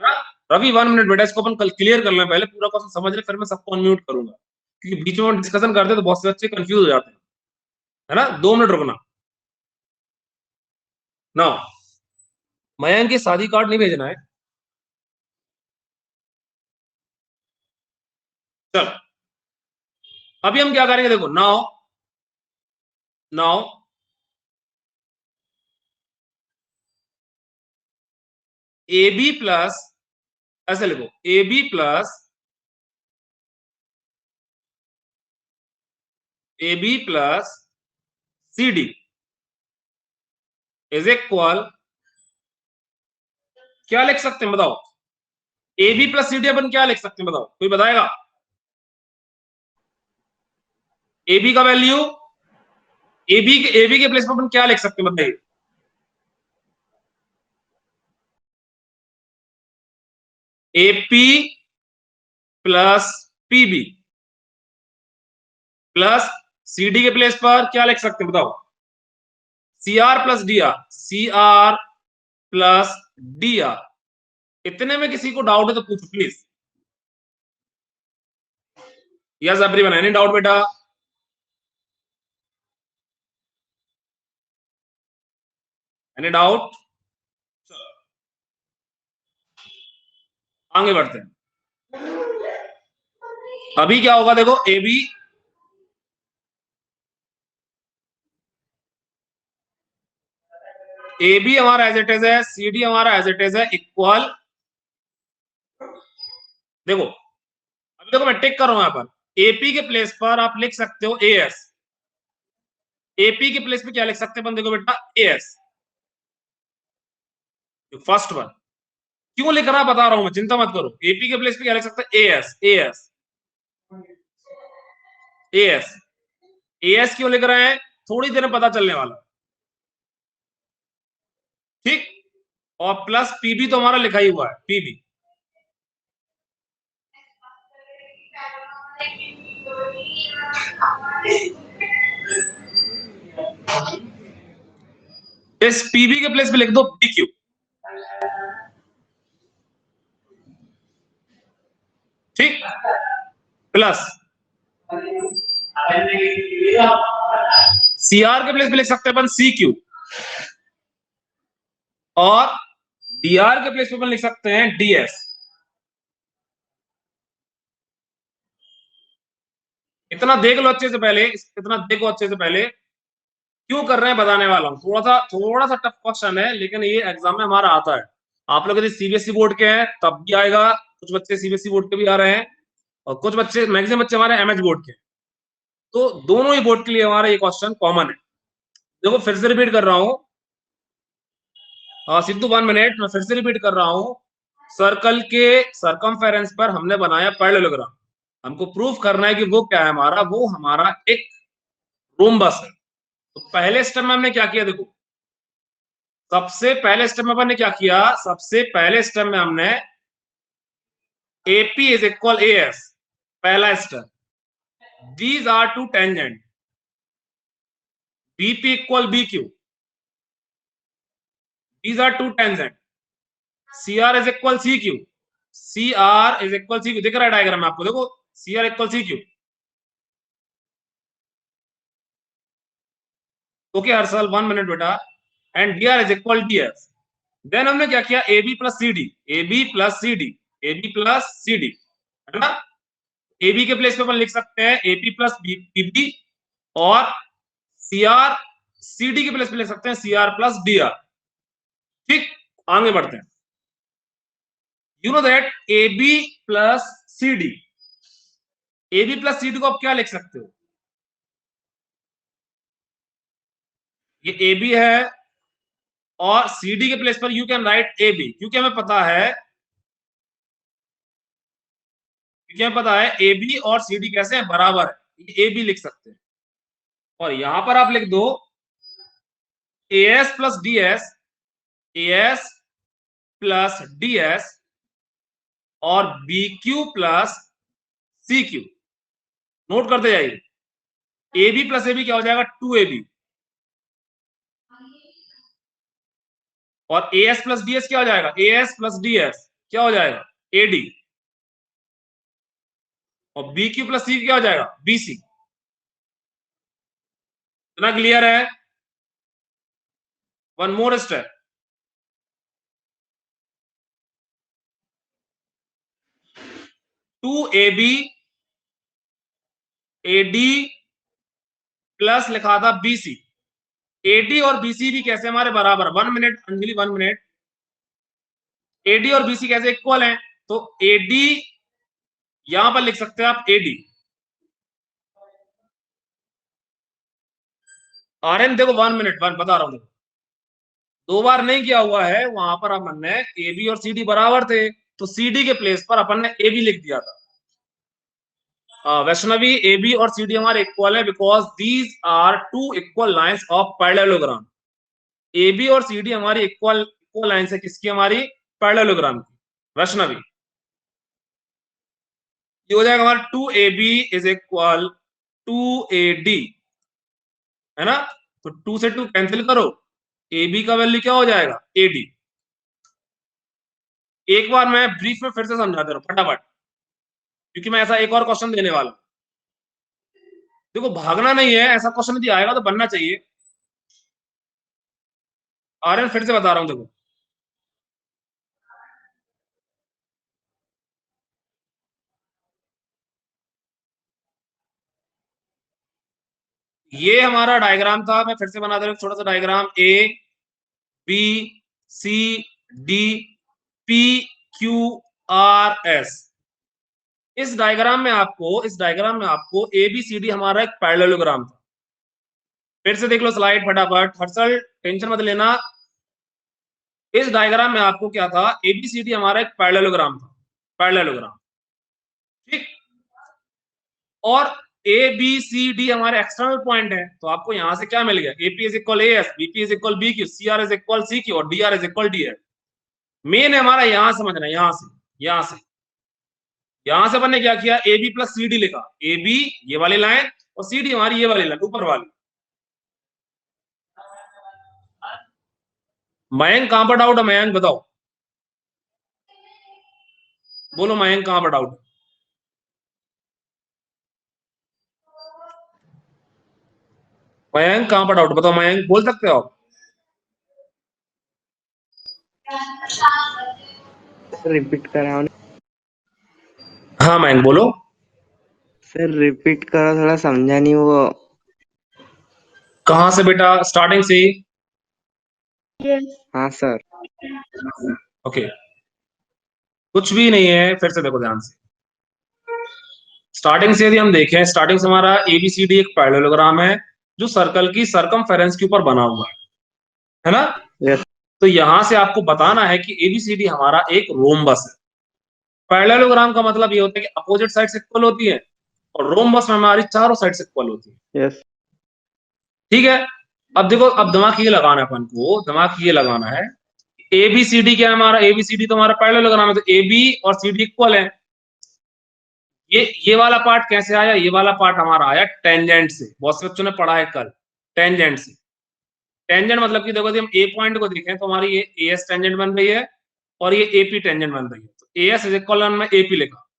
ना? रवि 1 मिनट बेटा, इसको अपन कल क्लियर कर लें, पहले पूरा क्वेश्चन समझ ले, फिर मैं सबको अनम्यूट करूंगा, क्योंकि बीच में डिस्कशन करते हैं तो बहुत से बच्चे कंफ्यूज हो जाते हैं, है ना? 2 मिनट रुकना ना। मयंक की शादी कार्ड नहीं भेजना है। चल अभी हम क्या करेंगे, देखो नाउ AB प्लस, ऐसे लिखो AB plus CD is equal, क्या लिख सकते हैं बताओ? AB प्लस CD अपन क्या लिख सकते हैं बताओ, कोई बताएगा? AB का वैल्यू, AB के प्लेस पर अपन क्या लिख सकते हैं बताइए? AP plus PB plus CD के प्लेस पर क्या लिख सकते हैं बताओ? CR plus DR। इतने में किसी को डाउट है तो पूछो please. Yes everyone, any doubt बेटा? Any doubt? आगे बढ़ते हैं। अभी क्या होगा देखो, AB हमारा edge as it is, CD हमारा edge as it is, equal. देखो अभी देखो मैं टिक कर रहा हूं यहां पर, एपी के प्लेस पर आप लिख सकते हो एएस। एपी के प्लेस पे क्या लिख सकते हैं अपन, देखो बेटा, एएस, फर्स्ट वन। क्यों लिख रहा बता रहा हूं मैं, चिंता मत करो। एपी के प्लेस पे क्या लिख सकते हैं, एएस, एएस, एएस। एएस क्यों लिख रहे हैं, थोड़ी देर में पता चलने वाला, ठीक। और प्लस पीबी तो हमारा लिखा ही हुआ है, पीबी। इस पीबी के प्लेस पे लिख दो बीक्यू। ठीक, प्लस सीआर के प्लेस पे लिख सकते हैं अपन सी क्यू, और डीआर के प्लेस पे अपन लिख सकते हैं डीएस। इतना देख लो अच्छे से पहले, इतना देखो अच्छे से पहले, क्यों कर रहे हैं बताने वाला हूं। थोड़ा सा टफ क्वेश्चन है, लेकिन ये एग्जाम में हमारा आता है। आप लोग यदि सीबीएसई बोर्ड के हैं तब भी आएगा, कुछ बच्चे सीबीएसई बोर्ड के भी आ रहे हैं, और कुछ बच्चे, मैक्सिमम बच्चे हमारे एमएच बोर्ड के, तो दोनों ही बोर्ड के लिए हमारा ये क्वेश्चन कॉमन है। देखो फिर से रिपीट कर रहा हूं, सिद्धू 1 मिनट, मैं फिर से रिपीट कर रहा हूं। सर्कल के सरकमफेरेंस पर हमने बनाया पैरेललोग्राम। हमको प्रूफ करना है कि वो क्या है हमारा, वो हमारा एक रोम्बस है। तो पहले स्टेप में हमने क्या किया, देखो सबसे पहले स्टेप में हमने क्या किया, सबसे पहले स्टेप में हमने AP इज इक्वल AS, पहला step. These are two tangent, BP equal BQ, these are two tangent, CR is equal CQ, CR is equal CQ, दिख रहा है डायग्राम में आपको, देखो CR equal CQ। Okay Harshal, 1 minute बेटा, and DR is equal DS। Then हमने क्या किया, AB plus CD, AB plus CD, AB plus CD, है ना। AB के प्लेस पे अपन लिख सकते हैं AP प्लस BB, और CR CD के प्लेस पे लिख सकते हैं CR प्लस DR। ठीक, आगे बढ़ते हैं। You know that AB plus CD, AB plus CD को आप क्या लिख सकते हो, ये AB है, और CD के प्लेस पर यू कैन राइट AB, क्योंकि हमें पता है, AB और CD कैसे हैं, बराबर है, ये AB लिख सकते हैं। और यहां पर आप लिख दो AS plus DS, AS plus DS, और BQ प्लस CQ। नोट करते जाइए, AB प्लस AB क्या हो जाएगा, 2AB, और AS प्लस DS क्या हो जाएगा, AS प्लस DS क्या हो जाएगा, AD, और BQ प्लस C क्या हो जाएगा, BC। इतना क्लियर है। One more step, to AB AD plus लिखा था BC, AD और BC भी कैसे हमारे बराबर, 1 मिनट अंजलि, 1 मिनट, AD और BC कैसे इक्वल हैं, तो AD यहां पर लिख सकते हैं आप AD। RN देखो 1 मिनट, बता रहा हूं, देखो 2 बार नहीं किया हुआ है, वहां पर अपन ने AB और CD बराबर थे, तो CD के प्लेस पर अपन ने AB लिख दिया था। वैष्णवी, AB और CD हमारे इक्वल है, because these are two equal lines of parallelogram. AB और CD हमारी इक्वल लाइंस है, किसकी, हमारी पैरेललोग्राम की। वैष्णवी, ये हो जाएगा हमारा 2AB इज इक्वल 2AD, है ना। तो 2 से 2 कैंसिल करो, AB का वैल्यू क्या हो जाएगा, AD। एक बार मैं ब्रीफ में फिर से समझा दे रहा हूं फटाफट, क्योंकि मैं ऐसा एक और क्वेश्चन देने वाला हूं। देखो भागना नहीं है, ऐसा क्वेश्चन यदि आएगा तो बनना चाहिए। RN फिर से बता रहा हूं, देखो ये हमारा डायग्राम था, मैं फिर से बना दे रहा हूं छोटा सा डायग्राम, ABCD PQRS। इस डायग्राम में आपको ABCD हमारा एक पैरेललोग्राम था। फिर से देख लो स्लाइड फटाफट, हर्षल टेंशन मत लेना। इस डायग्राम में आपको क्या था, ABCD हमारा एक पैरेललोग्राम था, पैरेललोग्राम, ठीक। और ABCD हमारे एक्सटर्नल पॉइंट है, तो आपको यहां से क्या मिल गया, AP is equal AS, BP is equal BQ, CR is equal CQ और DR is equal DF। Main है हमारा यहां समझना, यहां से अपन ने क्या किया, AB प्लस CD लिखा, AB ये वाली लाइन और CD हमारी ये वाली लाइन ऊपर वाली। मयंक कहां पर डाउट है, मयंक बताओ, बोलो मयंक कहां पर डाउट। मयंक कहां पर डाउट बताओ, मयंक बोल सकते हो आप। रिपीट करा हाँ मयंक बोलो। सर, रिपीट करो, थोड़ा समझा नहीं वो। कहां से बेटा, स्टार्टिंग से ही। हाँ सर। ओके, कुछ भी नहीं है, फिर से देखो ध्यान से। स्टार्टिंग से यदि हम देखें, स्टार्टिंग से हमारा ABCD एक पैरेललोग्राम है जो सर्कल की सरकमफेरेंस के ऊपर बना हुआ है ना। यस। तो यहां से आपको बताना है कि ABCD हमारा एक रोम्बस है। पैरेललोग्राम का मतलब ये होता है कि अपोजिट साइड्स इक्वल होती है और रोम्बस में हमारी चारों साइड्स इक्वल होती है। यस। ठीक है, अब देखो, अब दिमाग ये लगाना है अपन को, दिमाग ये लगाना है, ABCD क्या है हमारा, ABCD तो हमारा पैरेललोग्राम है, तो AB और CD इक्वल है। ये वाला पार्ट कैसे आया, ये वाला पार्ट हमारा आया टेंजेंट से, बहुत से बच्चों ने पढ़ा है कल, टेंजेंट से। टेंजेंट मतलब कि देखो यदि हम A पॉइंट को देखें तो हमारी ये AS टेंजेंट बन रही है और ये AP टेंजेंट बन रही है, तो AS इज इक्वल में AP लिखा,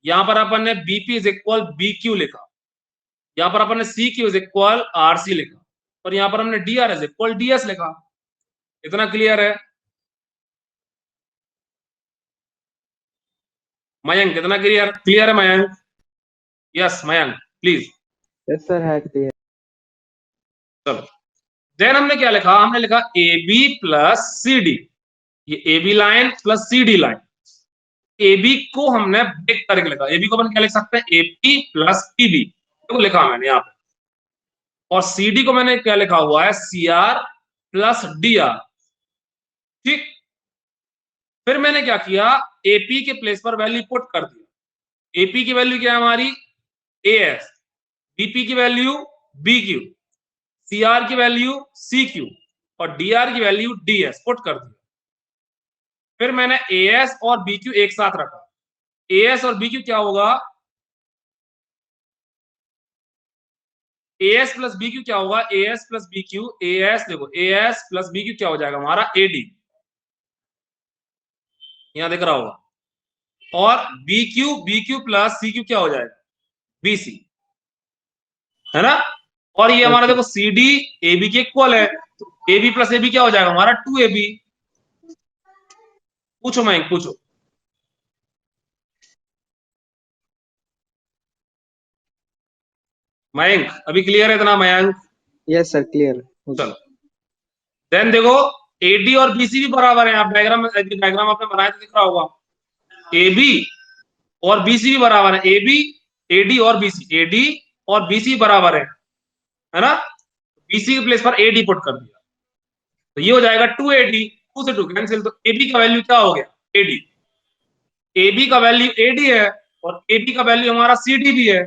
यहां पर अपन ने BP इज इक्वल BQ लिखा, यहां पर अपन ने CQ इज इक्वल RC लिखा और यहां पर हमने DR इज इक्वल DS लिखा। इतना क्लियर है मयंक, कितना क्लियर, क्लियर है Mayank? Yes Mayank please. Yes sir, है क्लियर। चलो देन हमने क्या लिखा, हमने लिखा AB प्लस CD, ये AB line plus CD line. AB को हमने ब्रेक करके लिखा, AB को अपन क्या लिख सकते हैं, AP प्लस PB, तो लिखा मैंने यहाँ पे। और CD को मैंने क्या लिखा हुआ है, CR प्लस DR, ठीक। फिर मैंने क्या किया, AP के प्लेस पर वैल्यू पुट कर दिया। AP की वैल्यू क्या है हमारी, AS, BP की वैल्यू BQ, CR की वैल्यू CQ और DR की वैल्यू DS पुट कर दिया। फिर मैंने AS और BQ एक साथ रखा, AS और BQ क्या होगा, AS प्लस BQ क्या होगा, AS प्लस BQ, AS देखो AS प्लस BQ क्या हो जाएगा हमारा AD, यहां दिख रहा होगा, और BQ प्लस CQ क्या हो जाएगा BC, है ना। और ये हमारा देखो CD AB के इक्वल है, तो AB प्लस AB क्या हो जाएगा हमारा 2AB। पूछो मयंक पूछो। मयंक अभी क्लियर है इतना मयंक? Yes sir, clear. चलो देन देखो AD और BC भी बराबर है, आप डायग्राम आपने बनाया तो दिख रहा होगा, AB और BC भी बराबर है, AB AD और BC, AD और BC बराबर है ना। BC के प्लेस पर AD पुट कर दिया, तो ये हो जाएगा 2AD, 2 से 2 कैंसिल, तो AB का वैल्यू क्या हो गया, AD। AB का वैल्यू AD है और AB का वैल्यू हमारा CD भी है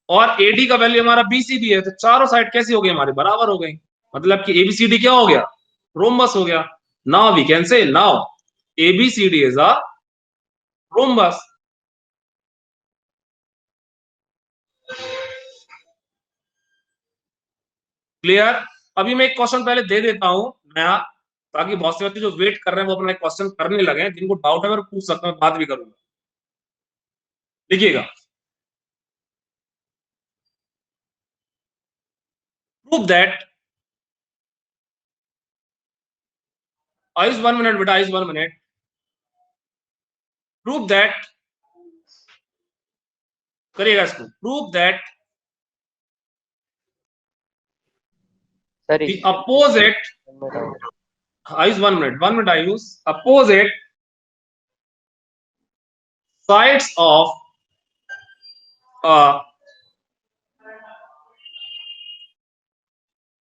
और AD का वैल्यू हमारा BC भी है, तो चारों साइड कैसी हो गई हमारी, बराबर हो गई, मतलब कि ABCD क्या हो गया, रोम्बस हो गया। Now we can say, now ABCD is a rhombus. Clear? अभी मैं एक क्वेश्चन पहले दे देता हूं नया, ताकि बहुत से बच्चे जो वेट कर रहे हैं वो अपना क्वेश्चन करने लगे, जिनको डाउट है मैं पूछ सकता हूं, बात भी करूंगा। लिखिएगा, प्रूव दैट, आइज 1 मिनट बेटा, आइज 1 मिनट, प्रूव दैट, करिएगा इसको, prove that sir the opposite, Ayush 1 minute, 1 minute Ayush, opposite sides of a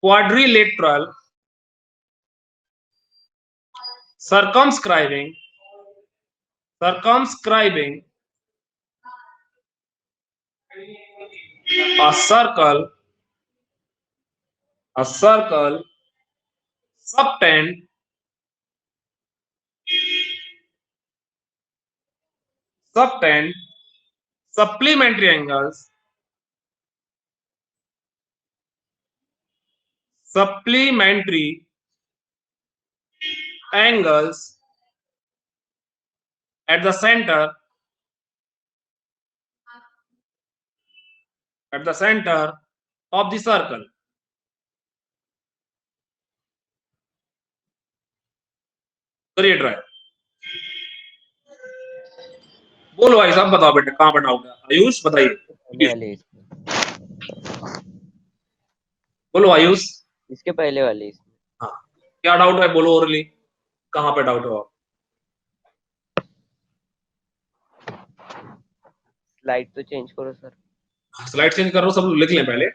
quadrilateral circumscribing a circle subtend supplementary angles at the center of the circle. करिए try. बोलो भाई साहब, बताओ बेटा कहां पर डाउट है? आयुष बताइए। पहले वाले इसमें, बोलो आयुष। इसके पहले वाले इसमें। हाँ, क्या डाउट है बोलो ओरली, कहां पे डाउट हो? स्लाइड तो चेंज करो सर। स्लाइड चेंज कर रहा हूं, सब लिख लें पहले।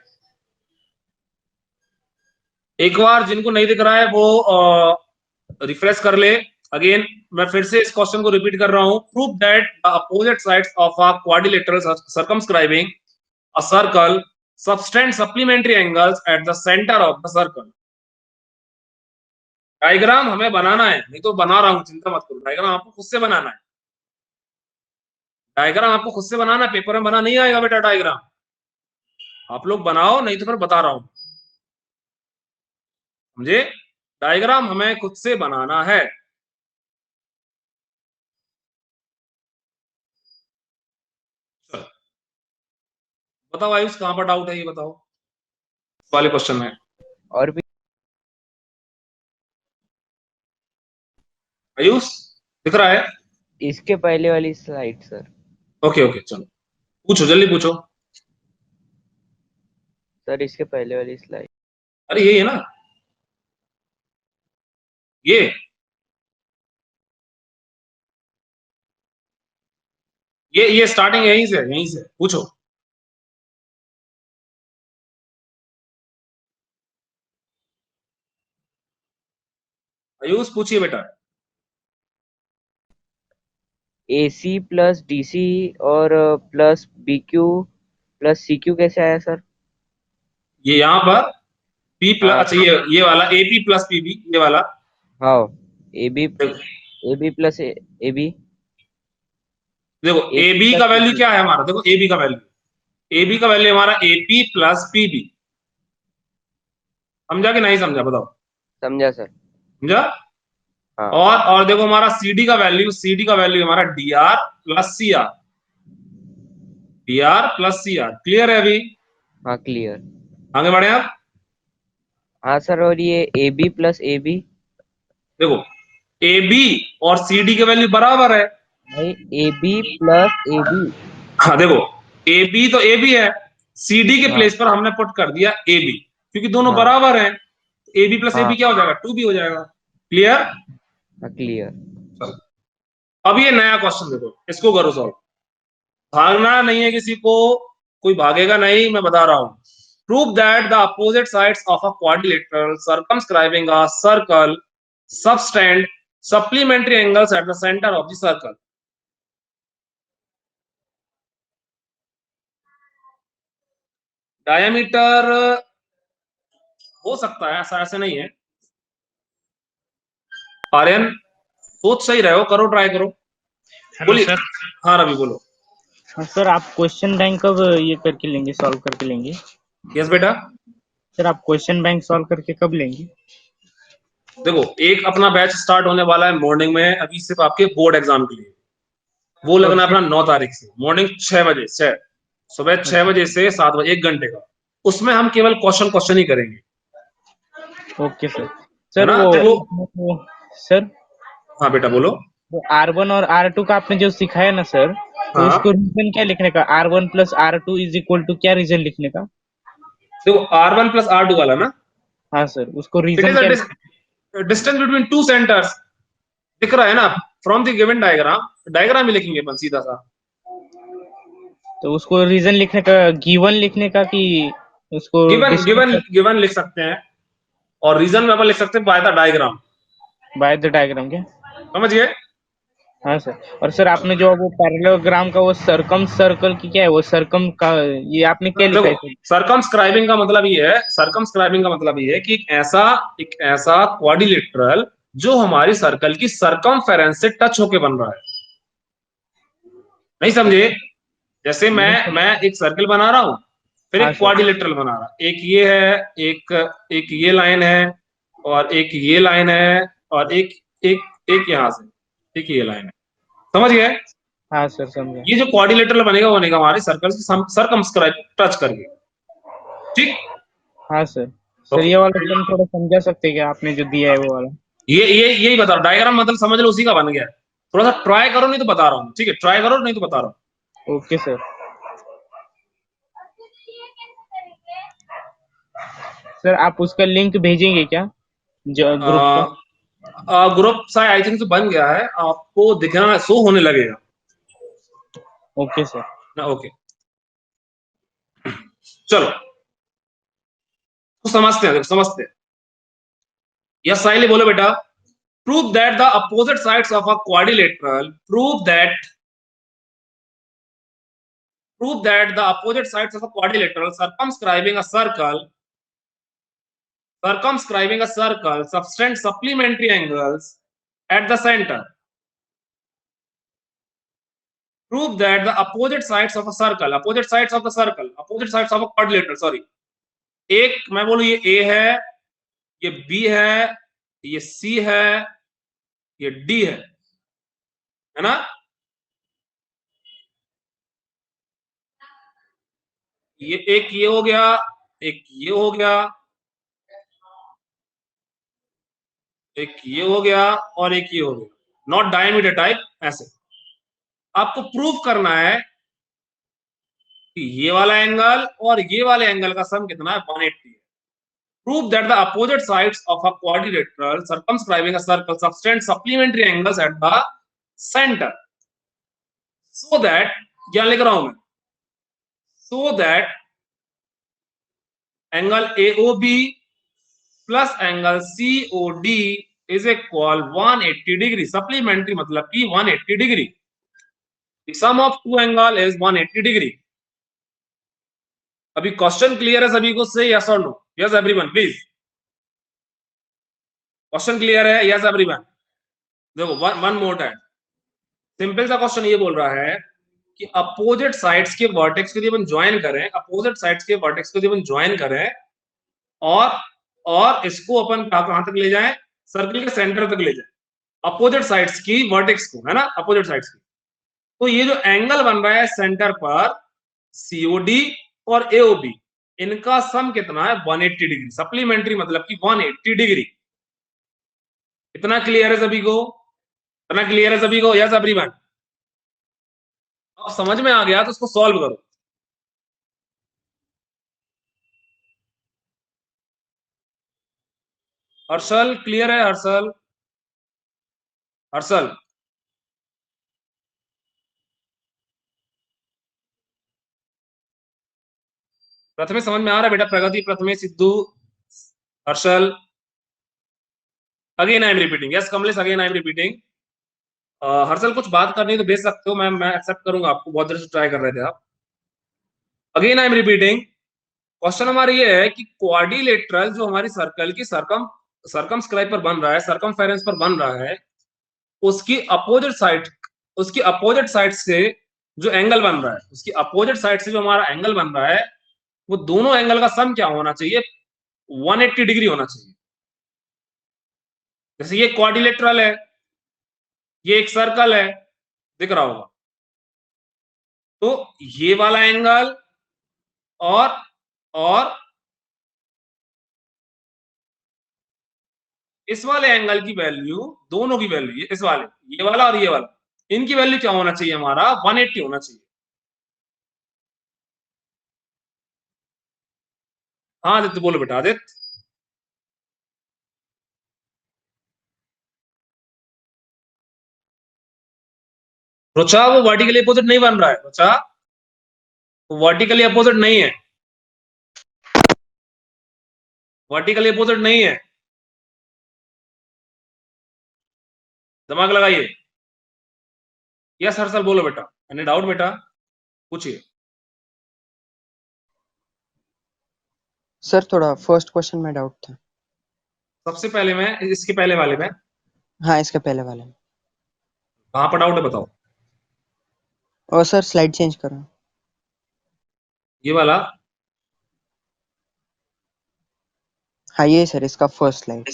एक बार जिनको नहीं दिख रहा है वो रिफ्रेश कर ले। अगेन मैं फिर से इस क्वेश्चन को रिपीट कर रहा हूं। Prove that the opposite sides of a quadrilateral circumscribing a circle subtend supplementary angles at the centre of the circle. Diagram हमें बनाना है, नहीं तो बना रहा हूं, चिंता मत करो। डायग्राम आपको खुद से बनाना है। डायग्राम आपको खुद से बनाना है, पेपर में बना नहीं आएगा बेटा डायग्राम। आप लोग बनाओ, नहीं तो फिर बता रहा हूं, समझे? डायग्राम हमें खुद से बनाना है। बताओ आयुष, कहां पर डाउट है ये बताओ वाले क्वेश्चन में। और भी आयुष दिख रहा है? इसके पहले वाली स्लाइड सर। ओके ओके, चलो पूछो, जल्दी पूछो। सर इसके पहले वाली स्लाइड। अरे यही है ना, ये स्टार्टिंग यहीं से पूछो। आयुष पूछिए बेटा। AC प्लस DC और प्लस BQ प्लस CQ कैसे आया सर? ये यहाँ पर P प्लस, हाँ। अच्छा ये वाला AP प्लस PB, ये वाला। हाँ, AB प्लस AB। देखो AB का वैल्यू क्या है हमारा? देखो AB का वैल्यू हमारा AP प्लस PB। समझा कि नहीं समझा बताओ? समझा सर। समझा? हाँ। और देखो हमारा CD का वैल्यू हमारा DR प्लस CR। क्लियर है अभी? हाँ क्लियर। आगे बढ़े आप। हाँ सर, और ये AB प्लस AB। देखो AB और CD के वैल्यू बराबर है। नहीं, AB प्लस AB। हाँ देखो AB तो AB है, CD के हाँ। प्लेस पर हमने पुट कर दिया AB, क्योंकि दोनों हाँ। बराबर हैं। AB प्लस हाँ। AB क्या हो जाएगा? 2B हो जाएगा। क्लियर? हाँ क्लियर। अब ये नया क्वेश्चन देखो, इसको करो सॉल्व। भागना नहीं है किसी को, कोई भागेगा नहीं, मैं बता रहा हूं। Prove that the opposite sides of a quadrilateral circumscribing a circle subtend supplementary angles at the centre of the circle. Diameter हो सकता है, ऐसा नहीं है। आर्यन सोच सही रहे हो, करो, ट्राई करो। बोलिए सर। हाँ रवि बोलो। सर आप क्वेश्चन बैंक कब ये करके लेंगे, सॉल्व करके लेंगे? यस बेटा। सर आप क्वेश्चन बैंक सॉल्व करके कब लेंगे? देखो एक अपना बैच स्टार्ट होने वाला है मॉर्निंग में, अभी सिर्फ आपके बोर्ड एग्जाम के लिए। वो लगना है अपना 9 तारीख से, मॉर्निंग 6 बजे, सुबह 6 बजे से 7 बजे, 1 घंटे का। उसमें हम केवल क्वेश्चन ही करेंगे। Okay sir. सर वो सर। हाँ बेटा बोलो। वो R1 और R2 का आपने जो सिखाया ना सर, तो हाँ। उसको रीजन क्या लिखने का? R1 plus R2 is equal to क्या रीजन लिखने का? देखो R1 प्लस R2 वाला ना। हाँ सर, उसको इट रीजन इज क्या? Distance between two centres. दिख रहा है ना फ्रॉम द गिवन डायग्राम ही लिखेंगे अपन सीधा सा। तो उसको रीजन लिखने का, गिवन लिखने का कि उसको गिवन लिख सकते हैं, और रीजन में अपन लिख सकते हैं by the diagram. By the diagram क्या? समझ गए? हाँ सर। और सर आपने जो वो पैरेललोग्राम का वो सर्कम सर्कल की क्या है, वो सर्कम का ये आपने क्या लिखा है देखो, सर? सर्कमस्क्राइबिंग का मतलब ये है, सर्कमस्क्राइबिंग का मतलब ये है कि एक ऐसा क्वाड्रिलेटरल जो हमारी सर्कल की सर्कमफेरेंस से टच होके बन रहा है। नहीं समझे? जैसे मैं एक सर्कल बना रहा हूं, फिर हाँ एक सर। क्वाड्रिलेटरल बना रहा, एक ये है, एक ये लाइन है, और एक ये लाइन है, और एक एक एक यहां से एक ये लाइन है। समझ गए? हाँ सर समझा। ये जो क्वाड्रिलेटरल बनेगा वो बनेगा हमारे सर्कल से सर्कमस्क्राइब टच करके। ठीक। हाँ सर। Sir okay. ये वाला एकदम थोड़ा समझा सकते हैं क्या आपने जो दिया है वो वाला? ये यही बता रहा हूं, डायग्राम मतलब समझ लो, उसी का बन गया। थोड़ा सा ट्राई करो, नहीं तो बता रहा हूँ। ठीक है, ट्राई करो, नहीं तो बता रहा हूँ। Okay sir. सर आप उसका लिंक भेजेंगे क्या, जो ग्रुप का? ग्रुप सा आई थिंक तो बन गया है, आपको दिखना शो होने लगेगा ओके सर। ना। ओके, चलो तो समझते हैं, देखो समझते हैं। यस साइले बोलो बेटा। Prove that the opposite sides of a quadrilateral prove that the opposite sides of a quadrilateral circumscribing a circle subtend supplementary angles at the center. Prove that the opposite sides of a quadrilateral, sorry, एक मैं बोलूं ये A है, ये B है, ये C है, ये D है ना? ये एक ये हो गया, एक ये हो गया, एक ये हो गया, और एक ये हो गया। नॉट डायमीटर टाइप, ऐसे आपको प्रूफ करना है कि ये वाला एंगल और ये वाले एंगल का सम कितना है, 180 है। Prove that the opposite sides of a quadrilateral circumscribing a circle subtend supplementary angles at the centre, so that, क्या लिख रहा हूं मैं, so that angle AOB plus angle COD is equal 180 degree. Supplementary मतलब कि 180 degree. The sum of two angle is 180 degree. अभी question clear है सभी को? से यस और no? Yes everyone please. Question clear है? Yes everyone. देखो वन मोर टाइम, सिंपल सा क्वेश्चन ये बोल रहा है कि अपोजिट साइड्स के वर्टेक्स को यदि अपन ज्वाइन करें, अपोजिट साइड्स के वर्टेक्स को यदि अपन ज्वाइन करें, और इसको अपन कहां तक ले जाएं, सर्कल के सेंटर तक ले जाएं, अपोजिट साइड्स की वर्टेक्स को, है ना, अपोजिट साइड्स की। तो ये जो एंगल बन रहा है सेंटर पर, COD और AOB, इनका सम कितना है, 180 डिग्री। सप्लीमेंट्री मतलब कि 180 डिग्री। इतना क्लियर है सभी को? इतना क्लियर है सभी को? Yes everyone. अब समझ में आ गया तो उसको सॉल्व करो। हर्षल क्लियर है? हर्षल, हर्षल प्रथमे समझ में आ रहा है बेटा? प्रगति, प्रथमे, Sidhu, Harshal. Again I am repeating. Yes Kamlesh, again I am repeating. Harshal कुछ बात करनी है तो भेज सकते हो, मैं एक्सेप्ट करूंगा आपको, बहुत देर से ट्राई कर रहे थे आप। Again I am repeating. Question हमारा ये है कि क्वाड्रिलेटरल जो हमारी सर्कल की सर्कमस्क्राइब पर बन रहा है, सर्कमफेरेंस पर बन रहा है, उसकी अपोजिट साइड से जो एंगल बन रहा है, उसकी अपोजिट साइड से जो हमारा एंगल बन रहा है, वो दोनों एंगल का सम क्या होना चाहिए, 180 डिग्री होना चाहिए। जैसे ये क्वाड्रिलेटरल है, ये एक सर्कल है, दिख रहा होगा, तो ये वाला एंगल और इस वाले एंगल की वैल्यू, दोनों की वैल्यू, इस वाले, ये वाला और ये वाला, इनकी वैल्यू क्या होना चाहिए, हमारा 180 होना चाहिए। हाँ आदित्य बोलो बेटा, आदित्य। रोचा वो वर्टिकली अपोजिट नहीं बन रहा है रोचा। वर्टिकली अपोजिट नहीं है, वर्टिकली अपोजिट नहीं है, दिमाग लगाइए। यस हर्षल बोलो बेटा, एनी डाउट बेटा, पूछिए। सर थोड़ा फर्स्ट क्वेश्चन में डाउट था। सबसे पहले मैं इसके पहले वाले में, हाँ इसके पहले वाले में। कहां पर डाउट है बताओ। और सर स्लाइड चेंज करो। ये वाला, हाँ ये सर इसका फर्स्ट स्लाइड।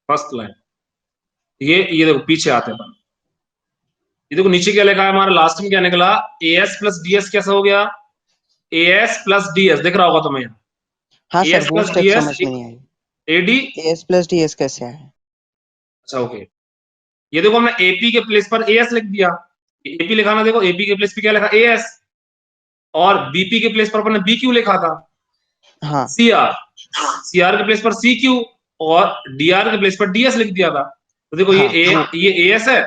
फर्स्ट लाइन, ये देखो पीछे आते हैं। ये देखो नीचे क्या लिखा है हमारा, लास्ट में क्या निकला, एएस प्लस डीएस कैसा हो गया, एएस प्लस डीएस दिख रहा होगा तुम्हें यहाँ, हाँ सर एएस वो प्लस स्टेप डीएस समझ में नहीं आई। A D. S plus D S कैसे आया? अच्छा ओके, ये देखो हमने एपी के प्लेस पर एएस लिख दिया, एपी लिखा ना, देखो एपी के प्लेस पे क्या लिखा एएस, और बीपी के प्लेस पर अपने बीक्यू लिखा था, हाँ सीआर, सीआर के प्लेस पर सीक्यू, और डीआर के प्लेस पर डीएस लिख दिया था। तो देखो हाँ ये एएस है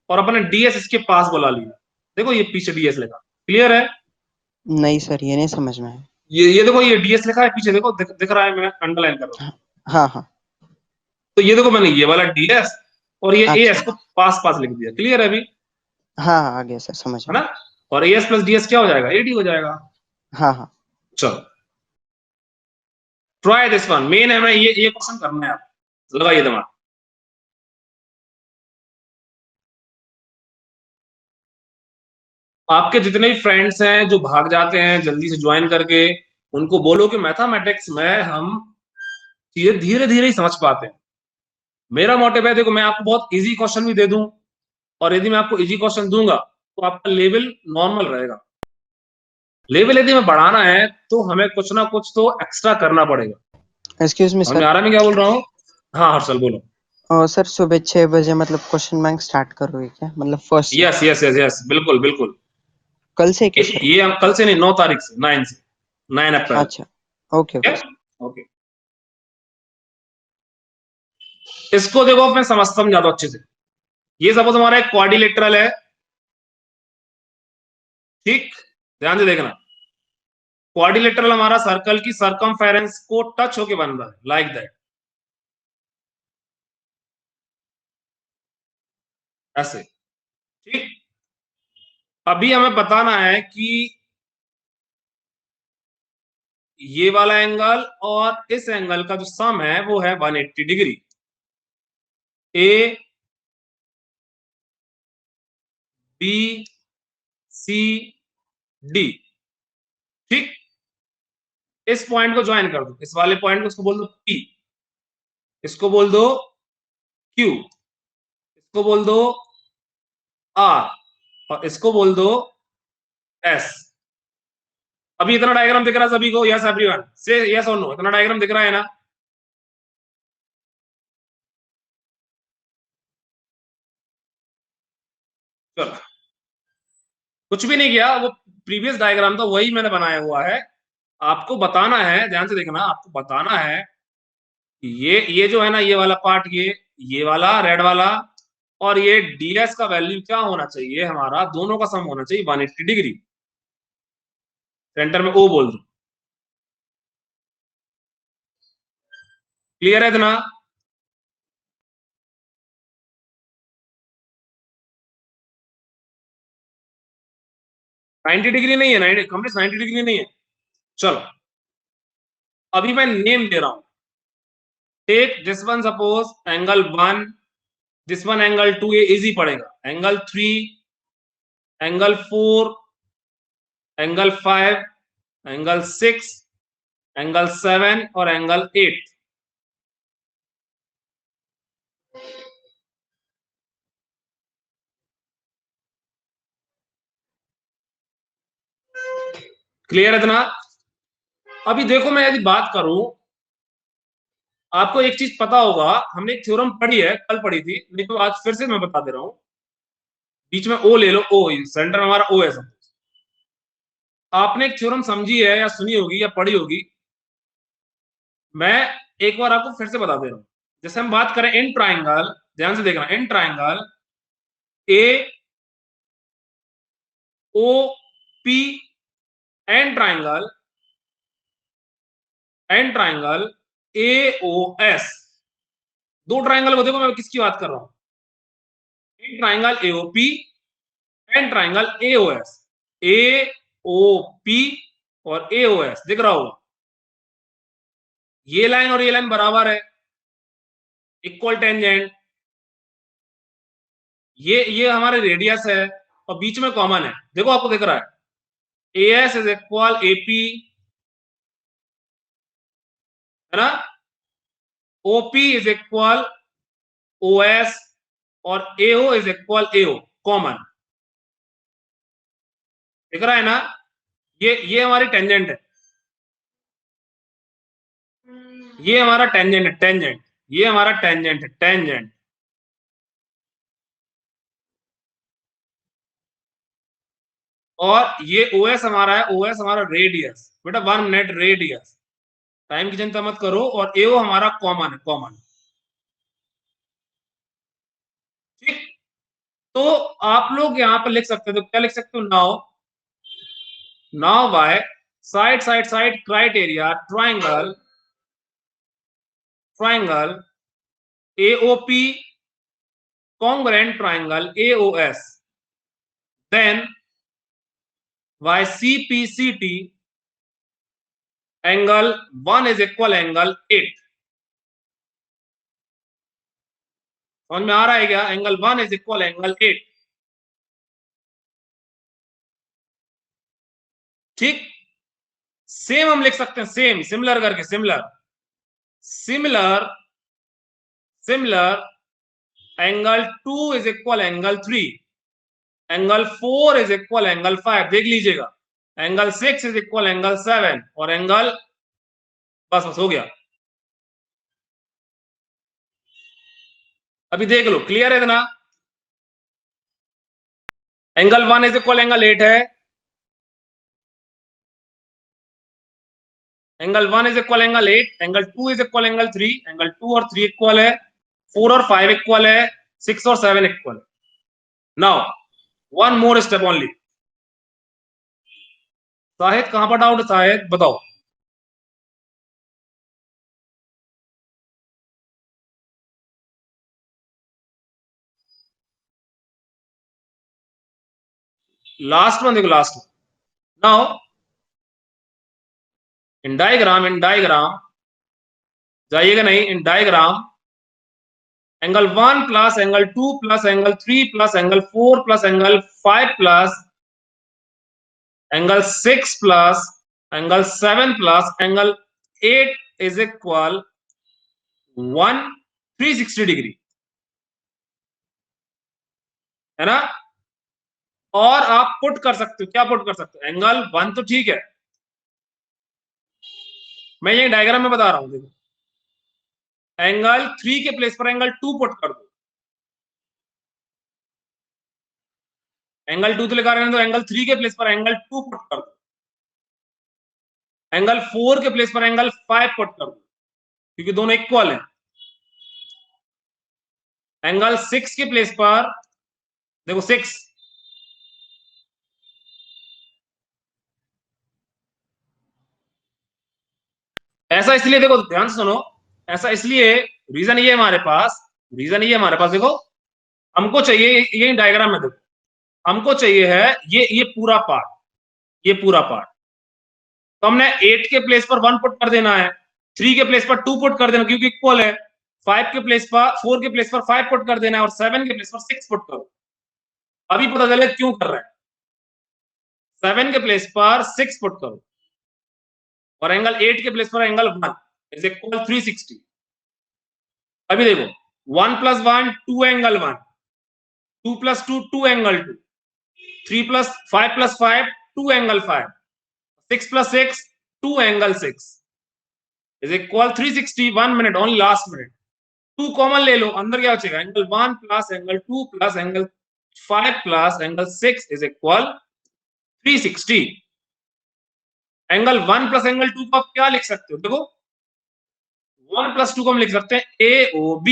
और अपने डीएस इसके पास बुला लिया, देखो ये पीछे डीएस लिखा, क्लियर है? नहीं सर ये नहीं समझ में आया। ये देखो ये डीएस लिखा है पीछे, देखो दिख रहा है, मैं अंडरलाइन कर रहा हूँ। हाँ हाँ तो ये देखो मैंने ये वाला डीएस और ये अच्छा। एएस को पास पास लिख दिया, क्लियर है अभी? हाँ हाँ आ गया सर समझ है में। ना? और एएस प्लस डीएस क्या हो जाएगा, एडी हो जाएगा। हाँ हाँ चलो ट्राई दिस वन, मेन है, मैं ये क्वेश्चन करना है, आप लगाइए दिमाग। आपके जितने भी फ्रेंड्स हैं जो भाग जाते हैं जल्दी से ज्वाइन करके, उनको बोलो कि मैथमेटिक्स में हम चीजें धीरे धीरे ही समझ पाते हैं। मेरा मोटिव है, देखो मैं आपको बहुत इजी क्वेश्चन भी दे दूं, और यदि मैं आपको इजी क्वेश्चन दूंगा तो आपका लेवल नॉर्मल रहेगा। लेवल यदि हमें बढ़ाना है तो हमें कुछ ना कुछ तो एक्स्ट्रा करना पड़ेगा। एक्सक्यूज मी समझ सर। में आ रहा है मैं क्या बोल रहा हूँ? हाँ हर्षल बोलो। और सर सुबह 6 बजे मतलब क्वेश्चन बैंक स्टार्ट करोगे क्या, मतलब फर्स्ट से? यस यस यस यस, बिल्कुल बिल्कुल। कल से क्या सर? ये कल से नहीं, 9 तारीख से, 9 से, 9 अप्रैल। अच्छा ओके ओके ओके, इसको देखो मैं समझाता हूं अच्छे से। ये सपोज हमारा एक क्वाड्रिलेटरल है, ठीक, ध्यान से देखना। क्वाड्रिलेटरल हमारा सर्कल की सरकमफेरेंस को टच होके बन रहा है, लाइक दैट, ऐसे, ठीक। अभी हमें बताना है कि ये वाला एंगल और इस एंगल का जो सम है वो है 180 degree. A B C D, ठीक। इस पॉइंट को ज्वाइन कर दो, इस वाले पॉइंट को, इसको बोल दो पी, इसको बोल दो क्यू, इसको बोल दो आर, और इसको बोल दो एस। अभी इतना डायग्राम दिख रहा है सभी को? यस एवरीवन से यस और नो, इतना डायग्राम दिख रहा है ना? चलो, कुछ भी नहीं किया, वो प्रीवियस डायग्राम था वही मैंने बनाया हुआ है। आपको बताना है, ध्यान से देखना, आपको बताना है कि ये जो है ना, ये वाला पार्ट, ये वाला रेड वाला, और ये डीएस का वैल्यू क्या होना चाहिए हमारा, दोनों का सम होना चाहिए 180 डिग्री। सेंटर में ओ बोल दो, क्लियर है इतना? नाइन्टी डिग्री नहीं है, 90 डिग्री नहीं है। चलो अभी मैं नेम दे रहा हूं, take this one suppose angle 1, this one angle 2, ये इजी पड़ेगा, angle 3, angle 4, angle 5, angle 6, angle 7 और एंगल 8। क्लियर है इतना? अभी देखो मैं यदि बात करूं, आपको एक चीज पता होगा, हमने एक थ्योरम पढ़ी है, कल पढ़ी थी, नहीं तो आज फिर से मैं बता दे रहा हूं। बीच में ओ ले लो, ओ सेंटर में हमारा ओ है सब। आपने एक थ्योरम समझी है या सुनी होगी या पढ़ी होगी, मैं एक बार आपको फिर से बता दे रहा हूं। जैसे हम बात करें इन ट्राइंगल, ध्यान से देखना, in triangle A O P and triangle AOS, दो ट्राइंगल को देखो मैं किसकी बात कर रहा हूं, and triangle AOP and triangle AOS, AOP और AOS दिख रहा होगा, ये लाइन और ये लाइन बराबर है, इक्वल टेंजेंट, ये हमारे रेडियस है और बीच में कॉमन है, देखो आपको दिख रहा है AS इज इक्वल AP, है ना, OP इज इक्वल OS और AO is equal AO, common, दिख रहा है ना, ये हमारी टेंजेंट है, ये हमारा टेंजेंट है, टेंजेंट, ये हमारा टेंजेंट है, टेंजेंट, और ये OS हमारा है, OS हमारा रेडियस, बेटा 1 मिनट रेडियस, टाइम की चिंता मत करो, और AO हमारा कॉमन है, कॉमन, ठीक। तो आप लोग यहां पर लिख सकते हो, तो क्या लिख सकते हो, now by side criteria triangle AOP congruent triangle AOS, then by CPCT angle 1 is equal angle 8, समझ में आ रहा है क्या, एंगल 1 इज इक्वल एंगल 8, ठीक। सेम हम लिख सकते हैं, सेम, सिमिलर करके, similar angle 2 is equal angle 3, angle 4 is equal angle 5, देख लीजिएगा, एंगल 6 इज इक्वल एंगल 7 और एंगल, बस हो गया, अभी देख लो, क्लियर है इतना, एंगल 1 इज इक्वल एंगल 8 है, angle 1 is equal angle 8, angle 2 is equal angle 3, angle 2 और 3 इक्वल है, 4 और 5 इक्वल है, 6 और 7 इक्वल है। Now one more step only, Shahid कहां पर डाउट, शाहिद बताओ, लास्ट में देखो, लास्ट में, नाउ इन डायग्राम जाइएगा नहीं, in diagram angle 1 plus angle 2 plus angle 3 plus angle 4 plus angle 5 plus angle 6 plus angle 7 plus angle 8 is equal 360 degree, है ना, और आप पुट कर सकते हो, क्या पुट कर सकते हो, एंगल 1 तो ठीक है, मैं ये डायग्राम में बता रहा हूं, देखो एंगल 3 के प्लेस पर एंगल 2 पुट कर दो, एंगल 2 तो लिखा रहने दो, एंगल 3 के प्लेस पर एंगल 2 पुट कर दो, एंगल 4 के प्लेस पर एंगल 5 पुट कर दो, क्योंकि दोनों इक्वल हैं, एंगल 6 के प्लेस पर देखो 6, ऐसा इसलिए, देखो ध्यान से सुनो, ऐसा इसलिए, रीजन ये हमारे पास देखो, हमको चाहिए, ये डायग्राम में देखो, हमको चाहिए है ये पूरा पार्ट, तो हमने 8 के प्लेस पर 1 पुट कर देना है, 3 के प्लेस पर 2 पुट कर देना क्योंकि इक्वल है, 4 के प्लेस पर 5 पुट कर देना है और 7 के प्लेस पर 6 पुट करो, अभी पता चले क्यों कर रहे हैं, 7 के प्लेस पर 6 पुट करो और एंगल 8 के प्लेस पर एंगल 1 इज इक्वल 360, अभी देखो 1 plus 1 2 angle 1, 2 plus 2 2 angle 2, 3 plus 5 plus 5 2 angle 5, 6 plus 6 2 angle 6 is equal 360, 1 minute only, last minute, 2 common ले लो, अंदर क्या बचेगा, angle 1 plus angle 2 plus angle 5 plus angle 6 is equal 360, angle 1 plus angle 2 को आप क्या लिख सकते हो, देखो 1 प्लस 2 को हम लिख सकते हैं AOB,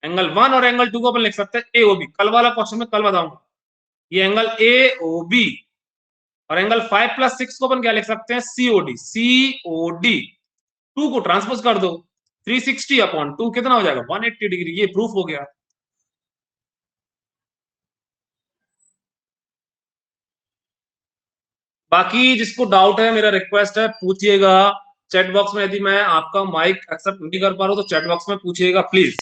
एंगल 1 और एंगल 2 को अपन लिख सकते हैं AOB, कल वाला क्वेश्चन में कल बताऊंगा, ये एंगल AOB और एंगल 5 + 6 को अपन क्या लिख सकते हैं, COD। COD 2 को ट्रांसपोज कर दो, 360/2 कितना हो जाएगा, 180 डिग्री। ये प्रूफ हो गया। बाकी जिसको डाउट है, मेरा रिक्वेस्ट है पूछिएगा चैट बॉक्स में। यदि मैं आपका माइक एक्सेप्ट नहीं कर पा रहा हूं तो चैट बॉक्स में पूछिएगा प्लीज।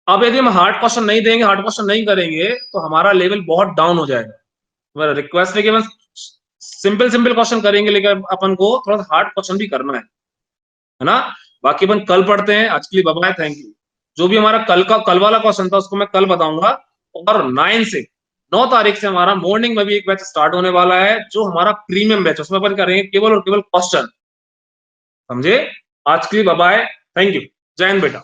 अब यदि हम हार्ड क्वेश्चन नहीं देंगे, हार्ड क्वेश्चन नहीं करेंगे तो हमारा लेवल बहुत डाउन हो जाएगा। मेरा रिक्वेस्ट है कि बस सिंपल सिंपल क्वेश्चन करेंगे, लेकिन अपन को थोड़ा सा हार्ड क्वेश्चन भी करना है ना। बाकी अपन कल पढ़ते हैं। आज के लिए बाय बाय, थैंक यू। जो भी हमारा कल वाला क्वेश्चन था उसको मैं कल बताऊंगा। और 9 तारीख से हमारा मॉर्निंग में भी एक बैच स्टार्ट होने वाला है, जो हमारा प्रीमियम बैच, उसमें अपन करेंगे केवल और केवल क्वेश्चन। समझे? आज के लिए बाय बाय, थैंक यू। जय हिंद बेटा।